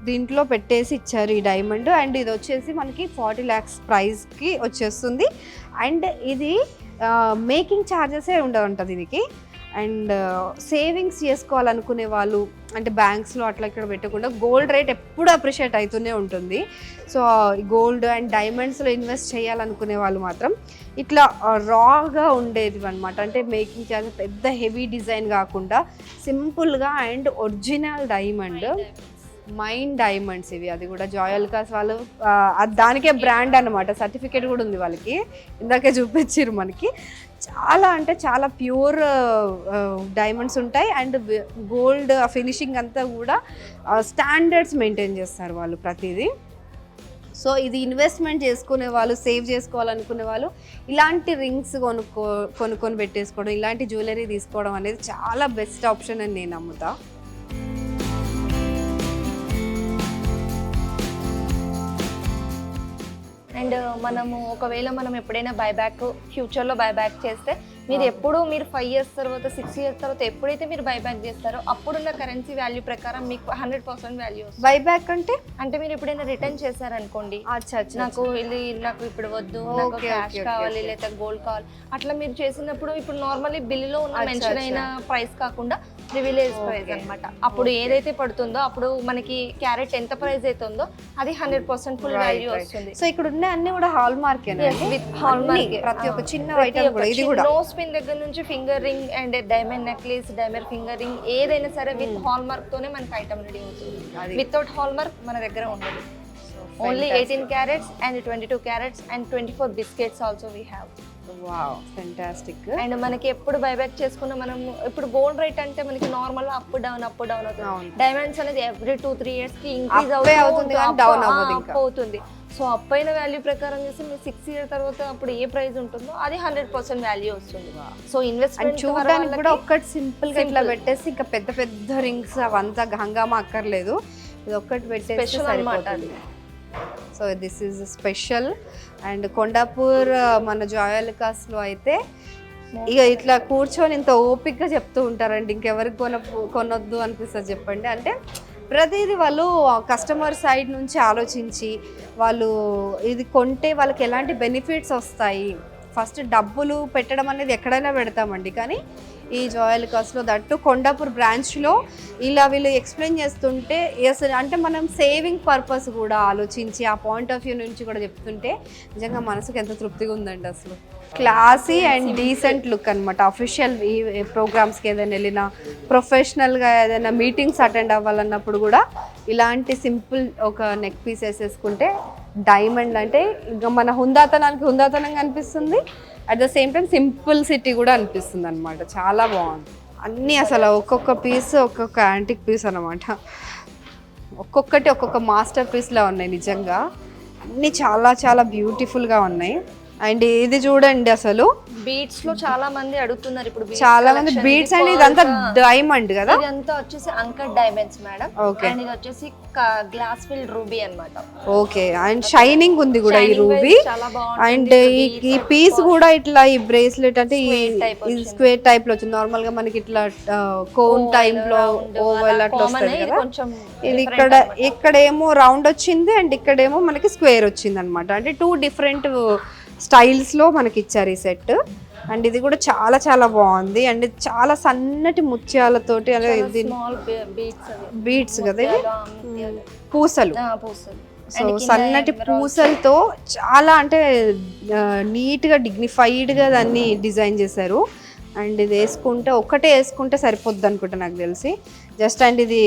దీంట్లో పెట్టేసి ఇచ్చారు ఈ డైమండ్. అండ్ ఇది వచ్చేసి మనకి 40 lakhs ప్రైస్కి వచ్చేస్తుంది. అండ్ ఇది మేకింగ్ ఛార్జెసే ఉండవంట దీనికి. అండ్ సేవింగ్స్ చేసుకోవాలనుకునే వాళ్ళు అంటే బ్యాంక్స్లో అట్లా ఇక్కడ పెట్టకుండా గోల్డ్ రేట్ ఎప్పుడు అప్రిషియేట్ అవుతూనే ఉంటుంది. సో గోల్డ్ అండ్ డైమండ్స్లో ఇన్వెస్ట్ చేయాలనుకునే వాళ్ళు మాత్రం ఇట్లా రాగా ఉండేది అనమాట. అంటే మేకింగ్ ఛార్జెస్ పెద్ద హెవీ డిజైన్ కాకుండా సింపుల్గా and original diamond mind diamonds ఇవి. అది కూడా జాయల్కాస్ వాళ్ళు దానికే బ్రాండ్ అనమాట, సర్టిఫికేట్ కూడా ఉంది వాళ్ళకి. ఇందాకే చూపించారు మనకి. చాలా అంటే చాలా ప్యూర్ డైమండ్స్ ఉంటాయి. అండ్ గోల్డ్ ఫినిషింగ్ అంతా కూడా స్టాండర్డ్స్ మెయింటైన్ చేస్తారు వాళ్ళు ప్రతిదీ. సో ఇది ఇన్వెస్ట్మెంట్ చేసుకునే వాళ్ళు, సేవ్ చేసుకోవాలనుకునే వాళ్ళు ఇలాంటి రింగ్స్ కొనుక్కొని పెట్టేసుకోవడం, ఇలాంటి జ్యువెలరీ తీసుకోవడం అనేది చాలా బెస్ట్ ఆప్షన్ అని నేను నమ్ముతా. అండ్ మనము ఒకవేళ మనం ఎప్పుడైనా బైబ్యాక్ ఫ్యూచర్లో బైబ్యాక్ చేస్తే మీరు 5 years తర్వాత 6 years తర్వాత ఎప్పుడైతే మీరు బైబ్యాక్ చేస్తారో అప్పుడున్న కరెన్సీ వాల్యూ ప్రకారం మీకు 100% వాల్యూ వస్తుంది. బైబ్యాక్ అంటే మీరు ఎప్పుడైనా రిటర్న్ చేశారనుకోండి, నాకు ఇప్పుడు వద్దు, నాకు Okay, క్యాష్ okay, కావాలి okay. లేదా గోల్డ్ కావాలి, అట్లా మీరు చేసినప్పుడు ఇప్పుడు నార్మల్లీ బిల్లులో ఉన్న మెన్షన్ అయిన ప్రైస్ కాకుండా ప్రివిలేజ్ ప్రైస్ అన్నమాట. అప్పుడు ఏదైతే పడుతుందో అప్పుడు మనకి క్యారెట్ ఎంత ప్రైస్ అయితే ఉందో అది 100% ఫుల్ వాల్యూ వస్తుంది. సో ఇక్కడ ఉన్న అన్ని కూడా hall mark with hall mark. ప్రతి ఒక్క చిన్న ఐటమ్ కూడా ఇది కూడా నోస్ పిన్ దగ్గర నుంచి finger ring and diamond necklace, diamond finger ring ఏదైనా సరే విత్ హాల్ మార్క్ తోనే మనకి ఐటమ్ రెడీ అవుతుంది. వితౌట్ హాల్ మార్క్ మన దగ్గర ఉండదు. Only 18 carats and 22 carats and 24 biscuits also we have. Wow fantastic. And మనకి ఎప్పుడు బైబ్యాక్ చేసుకున్న మనం ఇప్పుడు గోల్డ్ రేట్ అంటే మనకి నార్మల్ అప్ డౌన్ అవుతుంది. డైమండ్స్ అనేది ఎవ్రీ 2-3 years కి ఇంక్రీజ్ అవుతుంది కానీ డౌన్ అవ్వదు ఇంకా అవుతుంది. సో అప్ అయిన వాల్యూ ప్రకారం చేసి మీరు 6 years తర్వాత అప్పుడు ఏ ప్రైస్ ఉంటుందో అది 100% వాల్యూ వస్తుంది. సో ఇన్వెస్ట్మెంట్ చూడడానికి కూడా ఒక్కటి సింపుల్ గా ఇట్లా పెట్టేసి ఇంకా పెద్ద పెద్ద రింగ్స్ అవంతా హంగామా అక్కర్లేదు. ఇది ఒక్కటి పెట్టేసి సరిపోతుంది. So this is special. And Kondapur మన జాయల్కాస్లో అయితే ఇక ఇట్లా కూర్చొని ఇంత ఓపిక్గా చెప్తూ ఉంటారండి. ఇంకెవరికి కొనొద్దు అనిపిస్తుంది చెప్పండి. అంటే ప్రతిదీ వాళ్ళు కస్టమర్ సైడ్ నుంచి ఆలోచించి వాళ్ళు ఇది కొంటే వాళ్ళకి ఎలాంటి బెనిఫిట్స్ వస్తాయి. ఫస్ట్ డబ్బులు పెట్టడం అనేది ఎక్కడైనా పెడతామండి, కానీ ఈ జాయల్కాస్లో దట్టు కొండాపూర్ బ్రాంచ్లో ఇలా వీళ్ళు ఎక్స్ప్లెయిన్ చేస్తుంటే అసలు అంటే మనం సేవింగ్ పర్పస్ కూడా ఆలోచించి ఆ పాయింట్ ఆఫ్ వ్యూ నుంచి కూడా చెప్తుంటే నిజంగా మనసుకు ఎంత తృప్తిగా ఉందండి. అసలు క్లాసీ అండ్ డీసెంట్ లుక్ అనమాట. అఫీషియల్ ప్రోగ్రామ్స్కి ఏదైనా వెళ్ళినా, ప్రొఫెషనల్గా ఏదైనా మీటింగ్స్ అటెండ్ అవ్వాలన్నప్పుడు కూడా ఇలాంటి సింపుల్ ఒక నెక్ పీస్ వేసేసుకుంటే డైమండ్ అంటే ఇంకా మన హుందాతనంగా అనిపిస్తుంది. At the same time simple city కూడా అనిపిస్తుంది అనమాట. చాలా బాగుంది అన్నీ. అసలు ఒక్కొక్క పీస్ ఒక్కొక్క యాంటిక్ పీస్ అనమాట. ఒక్కొక్కటి ఒక్కొక్క మాస్టర్ పీస్లా ఉన్నాయి నిజంగా. అన్నీ చాలా చాలా బ్యూటిఫుల్గా ఉన్నాయి. అండ్ ఇది చూడండి అసలు బీట్స్ లో చాలా మంది అడుగుతున్నారు ఇప్పుడు. చాలా మంది బీట్స్ అండ్ ఇదంతా డైమండ్ కదా. ఇదంతా వచ్చేసి అంకర్ డైమండ్స్ మేడం. అండ్ ఇది వచ్చేసి గ్లాస్ ఫిల్డ్ రూబీ అన్నమాట. ఓకే. అండ్ షైనింగ్ ఉంది కూడా ఈ రూబీ. అండ్ ఈ పీస్ కూడా ఇట్లా ఈ బ్రేస్లెట్ అంటే ఈ స్క్వేర్ టైప్ లో వచ్చింది. నార్మల్ గా మనకి ఇట్లా కోన్ టైప్ లో ఓవల్ అట్లా వస్తుంది కదా. ఇది ఇక్కడేమో రౌండ్ వచ్చింది అండ్ ఇక్కడేమో మనకి స్క్వేర్ వచ్చింది అనమాట. అంటే 2 different స్టైల్స్లో మనకి ఇచ్చారు ఈ సెట్. అండ్ ఇది కూడా చాలా చాలా బాగుంది. అండ్ చాలా సన్నటి ముత్యాలతోటి బీట్స్ కదా ఇవి, పూసలు. సో సన్నటి పూసలతో చాలా అంటే నీట్గా డిగ్నిఫైడ్గా దాన్ని డిజైన్ చేశారు. అండ్ ఇది ఒక్కటే వేసుకుంటే సరిపోద్ది అనుకుంటా నాకు తెలిసి. జస్ట్ అండ్ ఇది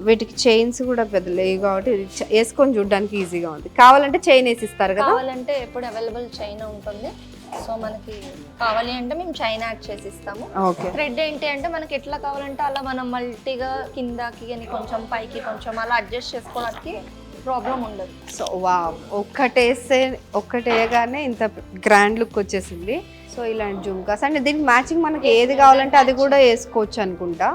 వీటికి చైన్స్ కూడా పెద్ద లేవు కాబట్టి వేసుకొని చూడడానికి ఈజీగా ఉంది. కావాలంటే చైన్ వేసి ఇస్తారు కదా. కావాలంటే ఎప్పుడు అవైలబుల్ చైన్ ఉంటుంది. సో మనకి కావాలి అంటే మేము చైన్ యాడ్ చేసి ఇస్తాము. థ్రెడ్ ఏంటి అంటే మనకి ఎట్లా కావాలంటే అలా మనం మల్టీగా కిందకి అని కొంచెం పైకి కొంచెం అలా అడ్జస్ట్ చేసుకోవడానికి ప్రాబ్లం ఉండదు. సో ఒక్కటి వేయగానే ఇంత గ్రాండ్ లుక్ వచ్చేసింది. సో ఇలాంటి జుమ్కాస్ అండ్ దీనికి మ్యాచింగ్ మనకి ఏది కావాలంటే అది కూడా వేసుకోవచ్చు అనుకుంటా.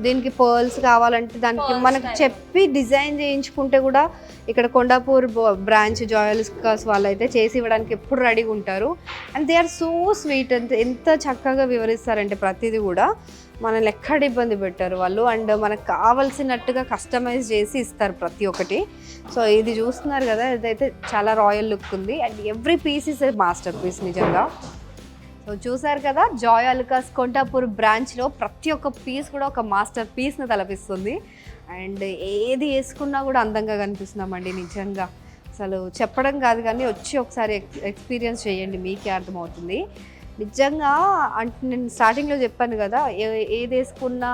దీనికి పర్ల్స్ కావాలంటే దానికి మనకు చెప్పి డిజైన్ చేయించుకుంటే కూడా ఇక్కడ కొండాపూర్ బ్రాంచ్ జాయల్కాస్ వాళ్ళు అయితే చేసి ఇవ్వడానికి ఎప్పుడు రెడీగా ఉంటారు. And they are so sweet. ఎంత చక్కగా వివరిస్తారంటే ప్రతిదీ కూడా. మనల్ని ఎక్కడ ఇబ్బంది పెట్టారు వాళ్ళు. అండ్ మనకు కావాల్సినట్టుగా కస్టమైజ్ చేసి ఇస్తారు ప్రతి ఒక్కటి. సో ఇది చూస్తున్నారు కదా, ఇదైతే చాలా రాయల్ లుక్ ఉంది. And every piece is a masterpiece నిజంగా. సో చూసారు కదా, జాయ్ అలుకాస్ కొండాపూర్ బ్రాంచ్లో ప్రతి ఒక్క పీస్ కూడా ఒక మాస్టర్ పీస్ని తలపిస్తుంది. అండ్ ఏది వేసుకున్నా కూడా అందంగా కనిపిస్తున్నామండి నిజంగా. అసలు చెప్పడం కాదు కానీ వచ్చి ఒకసారి ఎక్స్పీరియన్స్ చేయండి, మీకే అర్థమవుతుంది నిజంగా. అంటే నేను స్టార్టింగ్లో చెప్పాను కదా, ఏది వేసుకున్నా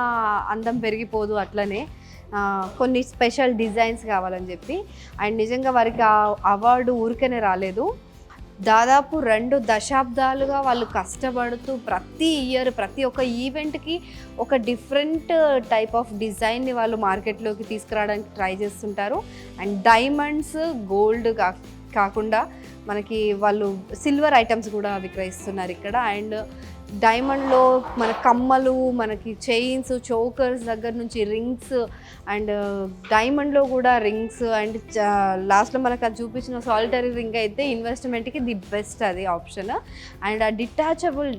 అందం పెరిగిపోదు, అట్లనే కొన్ని స్పెషల్ డిజైన్స్ కావాలని చెప్పి. అండ్ నిజంగా వారికి ఆ అవార్డు ఊరికనే రాలేదు. దాదాపు 2 దశాబ్దాలుగా వాళ్ళు కష్టపడుతూ ప్రతి ఇయర్ ప్రతి ఒక్క ఈవెంట్కి ఒక డిఫరెంట్ టైప్ ఆఫ్ డిజైన్ని వాళ్ళు మార్కెట్లోకి తీసుకురావడానికి ట్రై చేస్తుంటారు. అండ్ డైమండ్స్, గోల్డ్ కాకుండా మనకి వాళ్ళు సిల్వర్ ఐటమ్స్ కూడా విక్రయిస్తున్నారు ఇక్కడ. అండ్ డైమండ్లో మన కమ్మలు, మనకి చైన్స్, చోకర్స్ దగ్గర నుంచి రింగ్స్, అండ్ డైమండ్లో కూడా రింగ్స్. అండ్ లాస్ట్లో మనకు అది చూపించిన సాలిటరీ రింగ్ అయితే ఇన్వెస్ట్మెంట్కి ది బెస్ట్ అది ఆప్షన్. అండ్ ఆ డిటాచబుల్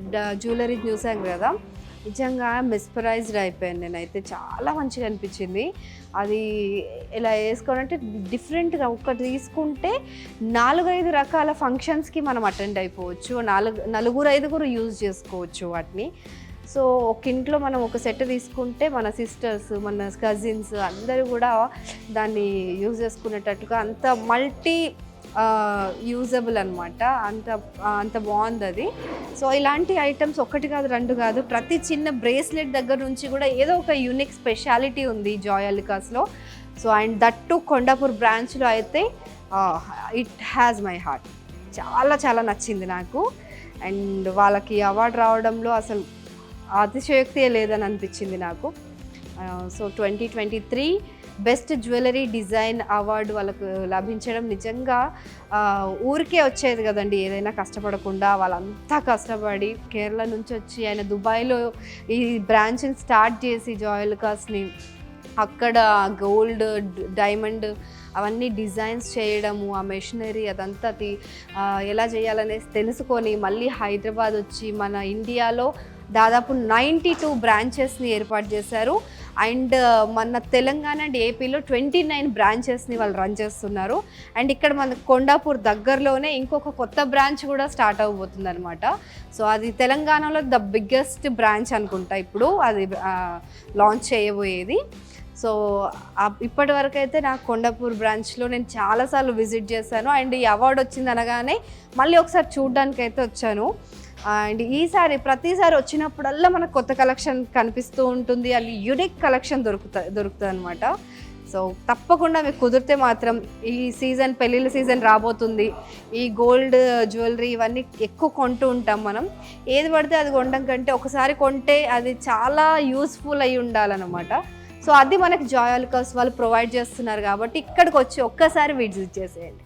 జ్యువెలరీ చూసాం కదా, నిజంగా మెస్పరైజ్డ్ అయిపోయాను నేనైతే. చాలా మంచిగా అనిపించింది అది. ఇలా వేసుకోవాలంటే డిఫరెంట్గా ఒకటి తీసుకుంటే 4-5 రకాల ఫంక్షన్స్కి మనం అటెండ్ అయిపోవచ్చు. 4-5 యూజ్ చేసుకోవచ్చు వాటిని. సో ఒక ఇంట్లో మనం ఒక సెట్ తీసుకుంటే మన సిస్టర్స్, మన కజిన్స్ అందరూ కూడా దాన్ని యూజ్ చేసుకునేటట్టుగా అంత మల్టీ యూజబుల్ అనమాట. అంత బాగుంది అది. సో ఇలాంటి ఐటమ్స్ 1 కాదు 2 కాదు, ప్రతి చిన్న బ్రేస్లెట్ దగ్గర నుంచి కూడా ఏదో ఒక యూనిక్ స్పెషాలిటీ ఉంది జాయ్ అలుకాస్లో. So and that to Kondapur బ్రాంచ్లో అయితే ఇట్ హ్యాస్ మై హార్ట్. చాలా చాలా నచ్చింది నాకు. అండ్ వాళ్ళకి అవార్డు రావడంలో అసలు అతిశయోక్తే లేదని అనిపించింది నాకు. So 2023 best jewellery design award వాళ్ళకు లభించడం నిజంగా ఊరికే వచ్చేది కదండి, ఏదైనా కష్టపడకుండా. వాళ్ళంతా కష్టపడి కేరళ నుంచి వచ్చి ఆయన దుబాయ్లో ఈ బ్రాంచ్ని స్టార్ట్ చేసి జాయ్ అలుకాస్ని అక్కడ గోల్డ్, డైమండ్ అవన్నీ డిజైన్స్ చేయడము, ఆ మెషినరీ అదంతా ఎలా చేయాలనేసి తెలుసుకొని మళ్ళీ హైదరాబాద్ వచ్చి మన ఇండియాలో దాదాపు 92 బ్రాంచెస్ని ఏర్పాటు చేశారు. అండ్ మన తెలంగాణ అండ్ ఏపీలో 29 బ్రాంచెస్ని వాళ్ళు రన్ చేస్తున్నారు. అండ్ ఇక్కడ మన కొండాపూర్ దగ్గరలోనే ఇంకొక కొత్త బ్రాంచ్ కూడా స్టార్ట్ అవ్వబోతుంది అనమాట. సో అది తెలంగాణలో ద బిగ్గెస్ట్ బ్రాంచ్ అనుకుంటా ఇప్పుడు అది లాంచ్ చేయబోయేది. సో ఇప్పటి వరకు అయితే నాకు కొండాపూర్ బ్రాంచ్లో నేను చాలాసార్లు విజిట్ చేశాను. అండ్ ఈ అవార్డు వచ్చింది అనగానే మళ్ళీ ఒకసారి చూడడానికి అయితే వచ్చాను. అండ్ ఈసారి ప్రతిసారి వచ్చినప్పుడల్లా మనకు కొత్త కలెక్షన్ కనిపిస్తూ ఉంటుంది, అది యూనిక్ కలెక్షన్ దొరుకుతుంది అనమాట. సో తప్పకుండా మీకు కుదిరితే మాత్రం ఈ సీజన్, పెళ్ళిళ్ళ సీజన్ రాబోతుంది. ఈ గోల్డ్ జ్యువెలరీ ఇవన్నీ ఎక్కువ కొంటూ ఉంటాం మనం. ఏది పడితే అది కొనడం కంటే ఒకసారి కొంటే అది చాలా యూస్ఫుల్ అయి ఉండాలన్నమాట. సో అది మనకి జాయ్ అలుకాస్ వాళ్ళు ప్రొవైడ్ చేస్తున్నారు కాబట్టి ఇక్కడికి వచ్చి ఒక్కసారి విజిట్ చేసేయండి.